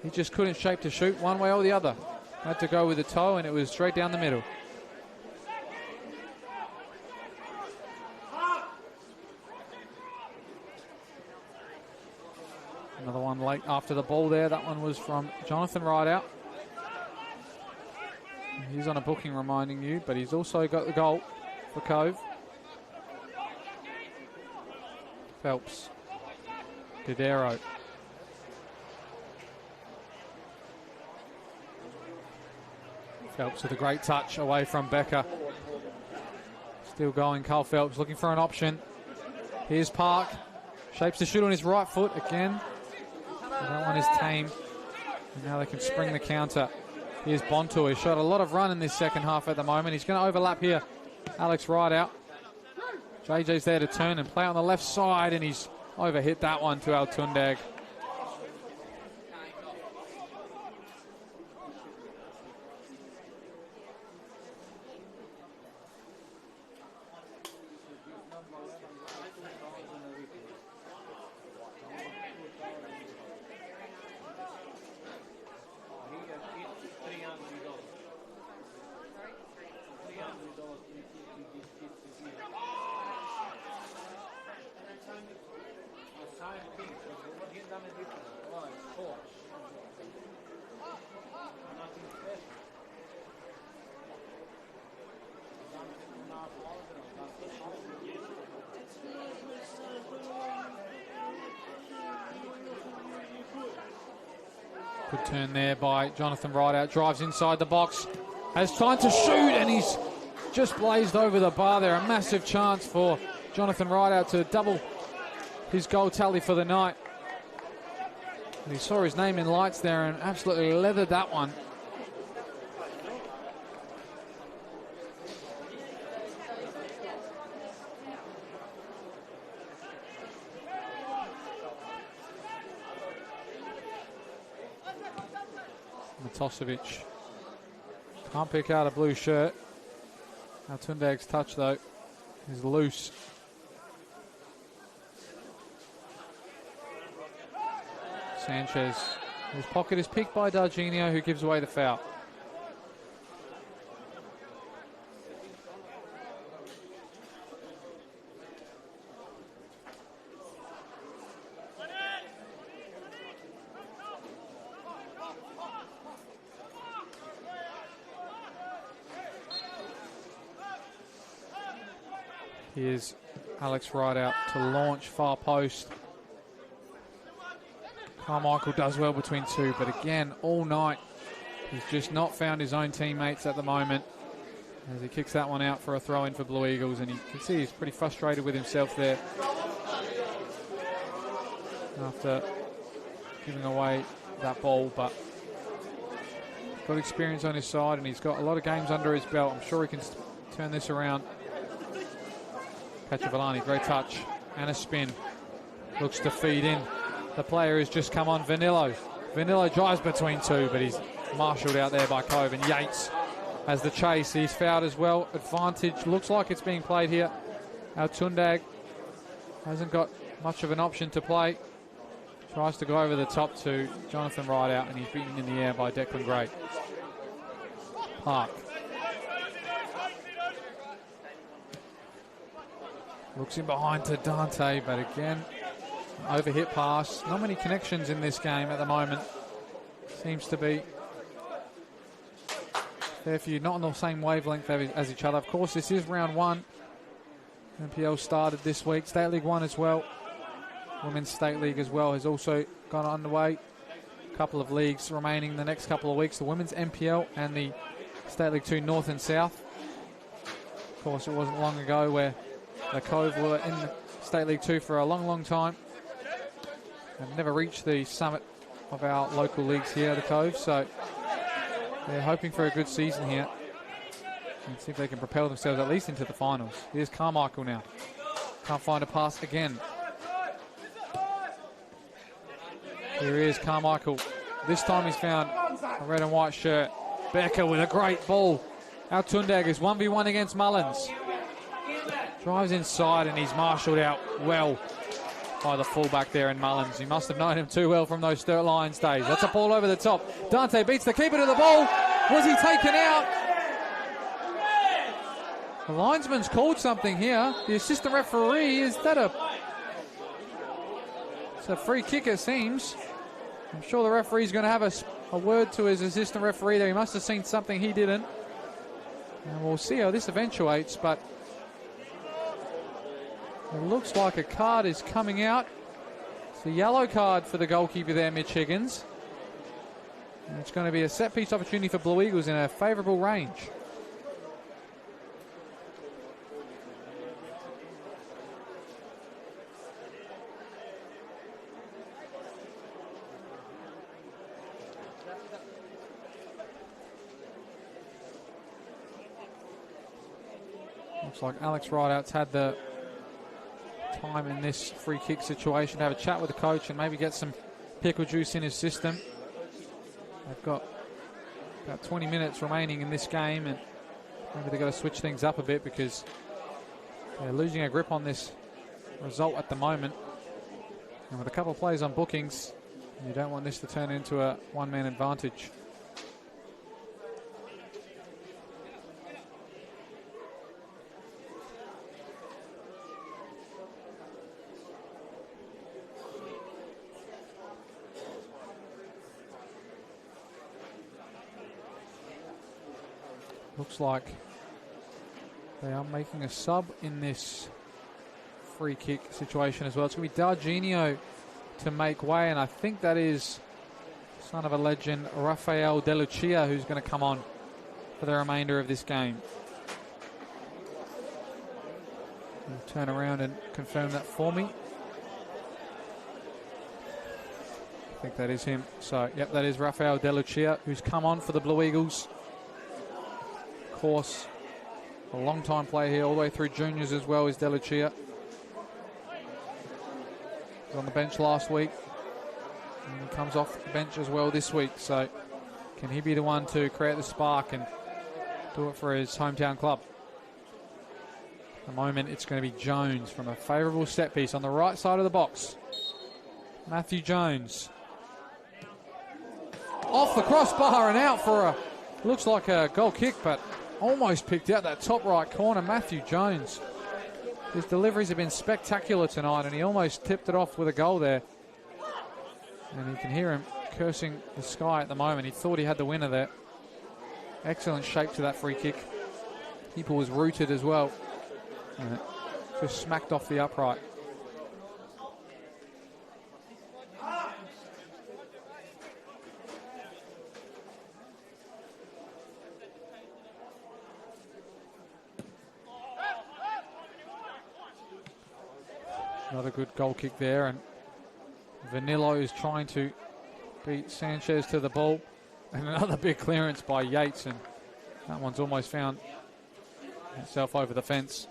he just couldn't shape to shoot one way or the other. Had to go with the toe, and it was straight down the middle. Another one late after the ball there. That one was from Jonathan Rideout. He's on a booking, reminding you, but he's also got the goal for Cove. Phelps. Didero. Phelps with a great touch away from Becker. Still going, Carl Phelps looking for an option. Here's Park. Shapes the shoot on his right foot again. That one is tame. And now they can spring the counter. Here's Bontour. He's shot a lot of run in this second half at the moment. He's going to overlap here. Alex Rideout. JJ's there to turn and play on the left side, and he's overhit that one to Altundag. Good turn there by Jonathan Rideout. Drives inside the box. Has time to shoot, and he's just blazed over the bar there. A massive chance for Jonathan Rideout to double his goal tally for the night. And he saw his name in lights there and absolutely leathered that one. Matosevic can't pick out a blue shirt. Altundag's touch, though, is loose. Sanchez, his pocket is picked by Darginio, who gives away the foul. Here's Alex Rideout to launch far post. Carmichael does well between two, but again, all night, he's just not found his own teammates at the moment as he kicks that one out for a throw-in for Blue Eagles, and you can see he's pretty frustrated with himself there after giving away that ball, but he's got experience on his side and he's got a lot of games under his belt. I'm sure he can turn this around. Kachavalani, great touch and a spin. Looks to feed in. The player has just come on, Vanillo. Vanillo drives between two, but he's marshalled out there by Cove, and Yates has the chase. He's fouled as well. Advantage looks like it's being played here. Altundag hasn't got much of an option to play. Tries to go over the top to Jonathan Rideout, and he's beaten in the air by Declan Gray. Park. Looks in behind to Dante, but again, overhit pass. Not many connections in this game at the moment. Seems to be fair few, not on the same wavelength as each other. Of course, this is round one. NPL started this week. State League 1 as well. Women's State League as well has also gone underway. A couple of leagues remaining the next couple of weeks. The Women's NPL and the State League 2 North and South. Of course, it wasn't long ago where the Cove were in State League 2 for a long, long time. They've never reached the summit of our local leagues here, the Cove, so they're hoping for a good season here and see if they can propel themselves at least into the finals. Here's Carmichael now. Can't find a pass again. Here is Carmichael. This time he's found a red and white shirt. Becker with a great ball. Altundag is 1v1 against Mullins. Drives inside and he's marshalled out well by the fullback there in Mullins. He must have known him too well from those Sturt Lions days. That's a ball over the top. Dante beats the keeper to the ball. Was he taken out? The linesman's called something here. The assistant referee, is that it's a free kick, it seems. I'm sure the referee's going to have a word to his assistant referee there. He must have seen something he didn't. And we'll see how this eventuates, but it looks like a card is coming out. It's a yellow card for the goalkeeper there, Mitch Higgins. And it's going to be a set-piece opportunity for Blue Eagles in a favourable range. Looks like Alex Rideout's had the time in this free kick situation to have a chat with the coach and maybe get some pickle juice in his system. They've got about 20 minutes remaining in this game, and maybe they've got to switch things up a bit because they're losing a grip on this result at the moment. And with a couple of players on bookings, you don't want this to turn into a one-man advantage. Looks like they are making a sub in this free kick situation as well. It's going to be Darginio to make way, and I think that is son of a legend, Rafael De Lucia, who's going to come on for the remainder of this game. We'll turn around and confirm that for me. I think that is him. So, yep, that is Rafael De Lucia, who's come on for the Blue Eagles. Of course, a long-time player here, all the way through juniors as well, is De Lucia. He was on the bench last week, and he comes off the bench as well this week. So, can he be the one to create the spark and do it for his hometown club? At the moment, it's going to be Jones from a favourable set piece on the right side of the box. Matthew Jones. Off the crossbar and out for a, looks like a goal kick, but almost picked out that top right corner. Matthew Jones. His deliveries have been spectacular tonight, and he almost tipped it off with a goal there. And you can hear him cursing the sky at the moment. He thought he had the winner there. Excellent shape to that free kick. Keeper was rooted as well. And it just smacked off the upright. Another good goal kick there, and Vanillo is trying to beat Sanchez to the ball. And another big clearance by Yates, and that one's almost found itself over the fence.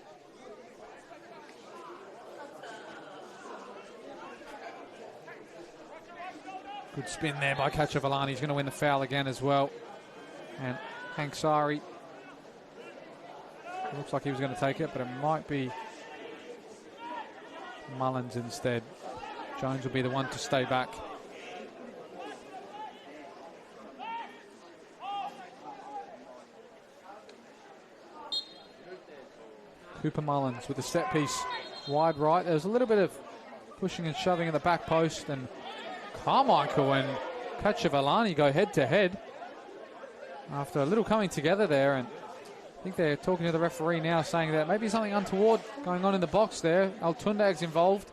Good spin there by Kachavalani. He's going to win the foul again as well. And Hank Sari, looks like he was going to take it, but it might be Mullins instead. Jones will be the one to stay back. Cooper Mullins with a set piece wide right. There's a little bit of pushing and shoving in the back post, and Carmichael and Kachavalani go head to head after a little coming together there, and I think they're talking to the referee now, saying that maybe something untoward going on in the box there. Altundag's involved.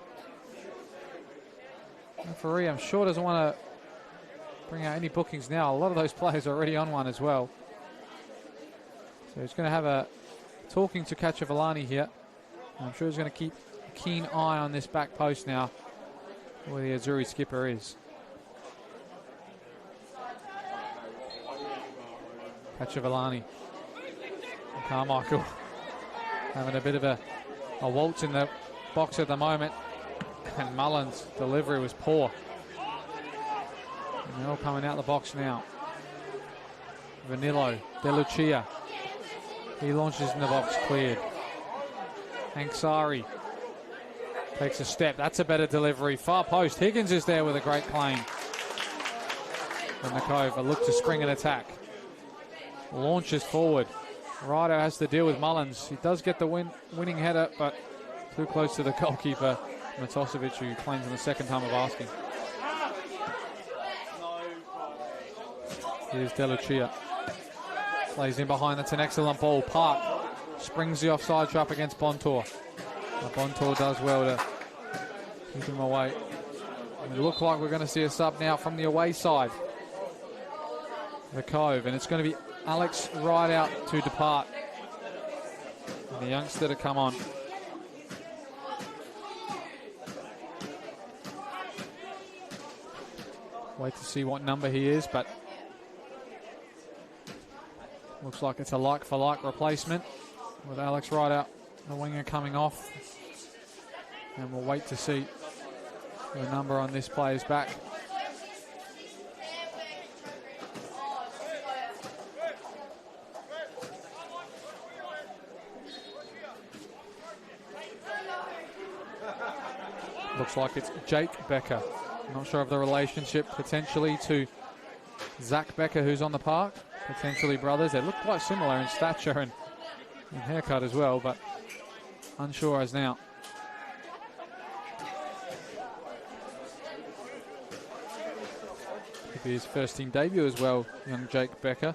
Referee, I'm sure, doesn't want to bring out any bookings now. A lot of those players are already on one as well. So he's going to have a talking to Kachavalani here. I'm sure he's going to keep a keen eye on this back post now, where the Azzurri skipper is. Kachavalani. Carmichael having a bit of a waltz in the box at the moment, and Mullins' delivery was poor. And they're all coming out the box now. Vanillo, De Lucia, he launches in the box, cleared. Hanksari takes a step, that's a better delivery. Far post, Higgins is there with a great claim. From the Cove, a look to spring and attack. Launches forward. Rido has to deal with Mullins. He does get the winning header, but too close to the goalkeeper, Matosevic, who claims in the second time of asking. Here's De Lucia. Plays in behind, that's an excellent ball. Park springs the offside trap against Bontour. Bontour does well to keep him away. And it looks like we're going to see a sub now from the away side. The Cove, and it's going to be Alex Rideout to depart. And the youngster to come on. Wait to see what number he is, but looks like it's a like-for-like replacement with Alex Rideout the winger coming off. And we'll wait to see the number on this player's back. Looks like it's Jake Becker. I'm not sure of the relationship potentially to Zach Becker, who's on the park. Potentially brothers. They look quite similar in stature and haircut as well, but unsure as now. Could be his first team debut as well, young Jake Becker.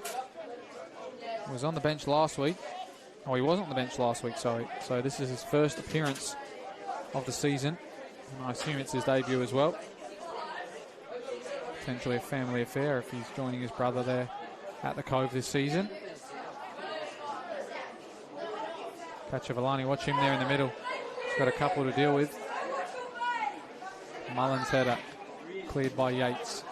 Was on the bench last week. Oh, he wasn't on the bench last week, sorry. So this is his first appearance of the season. And I assume it's his debut as well. Potentially a family affair if he's joining his brother there at the Cove this season. Kachavalani, watch him there in the middle. He's got a couple to deal with. Mullen's header, cleared by Yates.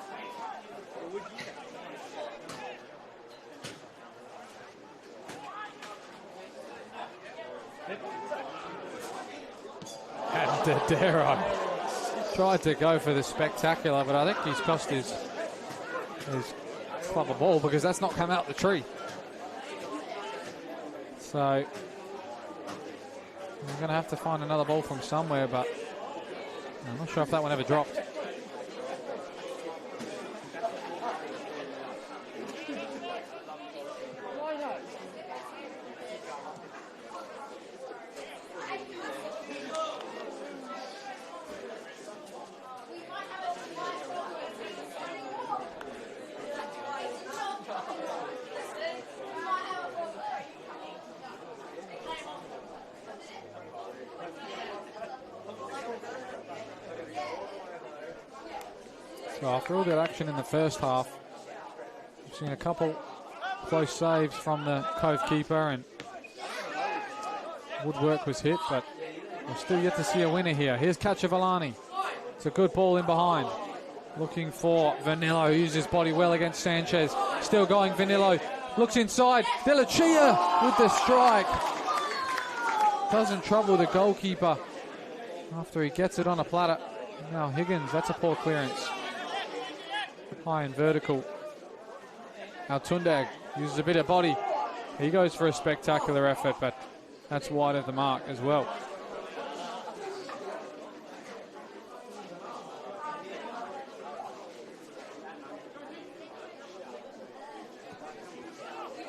And Dodero tried to go for the spectacular, but I think he's cost his club a ball because that's not come out the tree. So we're going to have to find another ball from somewhere, but I'm not sure if that one ever dropped. So after all that action in the first half, we've seen a couple close saves from the Cove keeper, and Woodwork was hit, but we're still yet to see a winner here. Here's Kachavalani. It's a good ball in behind. Looking for Vanillo, who uses his body well against Sanchez. Still going, Vanillo. Looks inside. De La Chia with the strike. Doesn't trouble the goalkeeper after he gets it on a platter. Now Higgins, that's a poor clearance. High and vertical. Altundag uses a bit of body. He goes for a spectacular effort, but that's wide of the mark as well.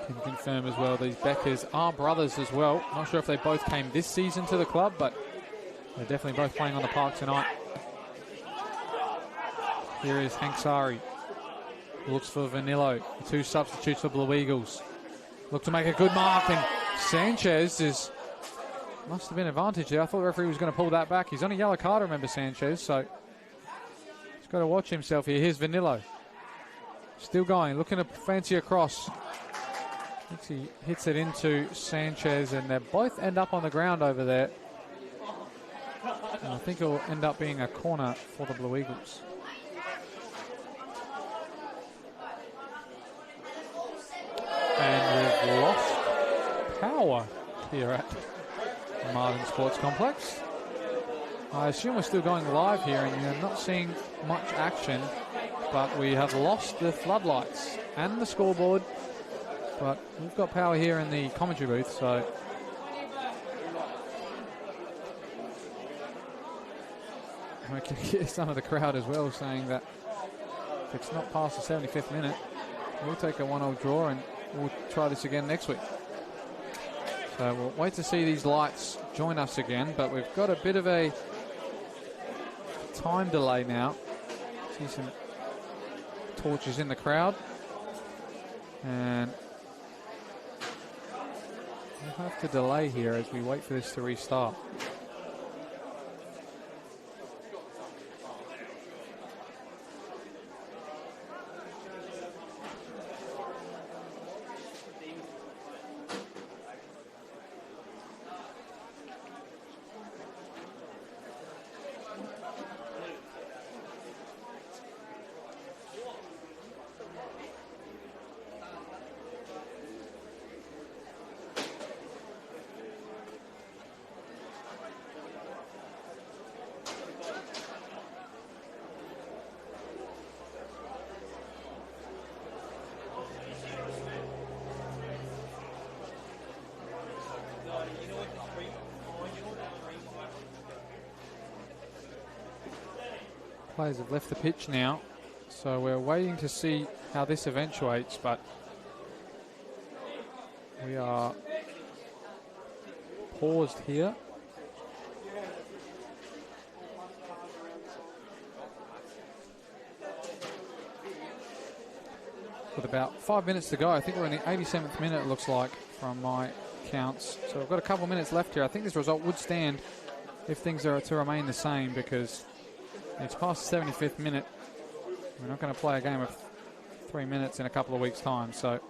Can confirm as well these Beckers are brothers as well. Not sure if they both came this season to the club, but they're definitely both playing on the park tonight. Here is Hanksari. Looks for Vanillo. The two substitutes for Blue Eagles. Look to make a good mark, and Sanchez must have been advantage there. I thought the referee was going to pull that back. He's on a yellow card, remember, Sanchez, so he's got to watch himself here. Here's Vanillo. Still going, looking to fancy a cross. He hits it into Sanchez, and they both end up on the ground over there. And I think it will end up being a corner for the Blue Eagles. And we've lost power here at Martin Sports Complex. I assume we're still going live here and you're not seeing much action, but we have lost the floodlights and the scoreboard. But we've got power here in the commentary booth, so we can hear some of the crowd as well saying that if it's not past the 75th minute, we'll take a 1-0 draw and we'll try this again next week. So we'll wait to see these lights join us again, but we've got a bit of a time delay now. See some torches in the crowd, and we'll have to delay here as we wait for this to restart. Players have left the pitch now, so we're waiting to see how this eventuates, but we are paused here. With about 5 minutes to go. I think we're in the 87th minute, it looks like, from my counts. So we've got a couple of minutes left here. I think this result would stand if things are to remain the same, because it's past the 75th minute. We're not going to play a game of 3 minutes in a couple of weeks' time. So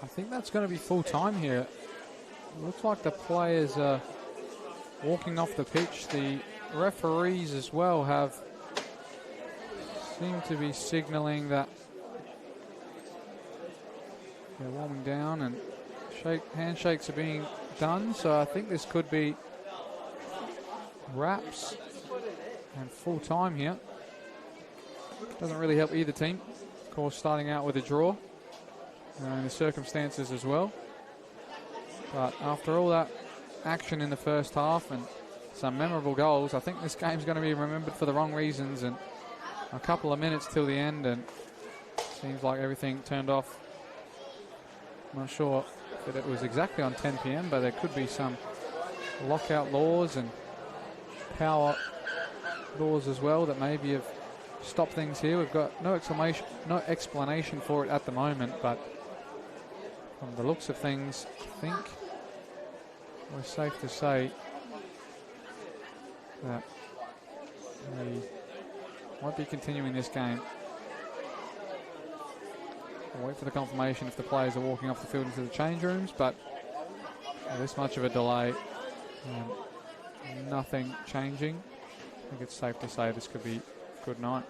I think that's going to be full time here. Looks like the players are walking off the pitch. The referees as well seem to be signalling that they're warming down, and handshakes are being done. So I think this could be wraps and full time here. Doesn't really help either team. Of course, starting out with a draw. And the circumstances as well. But after all that action in the first half and some memorable goals, I think this game's going to be remembered for the wrong reasons. And a couple of minutes till the end, and seems like everything turned off. I'm not sure that it was exactly on 10 p.m, but there could be some lockout laws and power laws as well that maybe have stopped things here. We've got no explanation for it at the moment, but from the looks of things, I think we're safe to say that we won't be continuing this game. We'll wait for the confirmation if the players are walking off the field into the change rooms, but this much of a delay, nothing changing. I think it's safe to say this could be good night.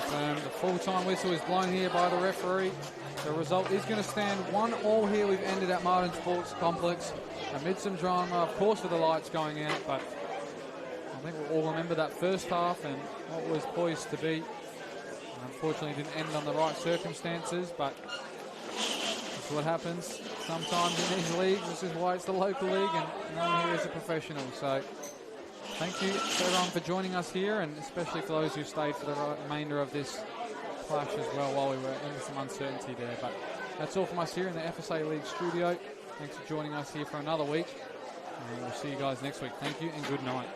The full-time whistle is blown here by the referee. The result is going to stand 1-1 here. We've ended at Martin Sports Complex amid some drama, of course, with the lights going out, but I think we'll all remember that first half and what was poised to be. Unfortunately, didn't end on the right circumstances, but that's what happens sometimes in these leagues. This is why it's the local league, and no one here is a professional. So thank you to everyone for joining us here, and especially for those who stayed for the remainder of this clash as well while we were in some uncertainty there. But that's all from us here in the FSA League studio. Thanks for joining us here for another week, and we'll see you guys next week. Thank you and good night.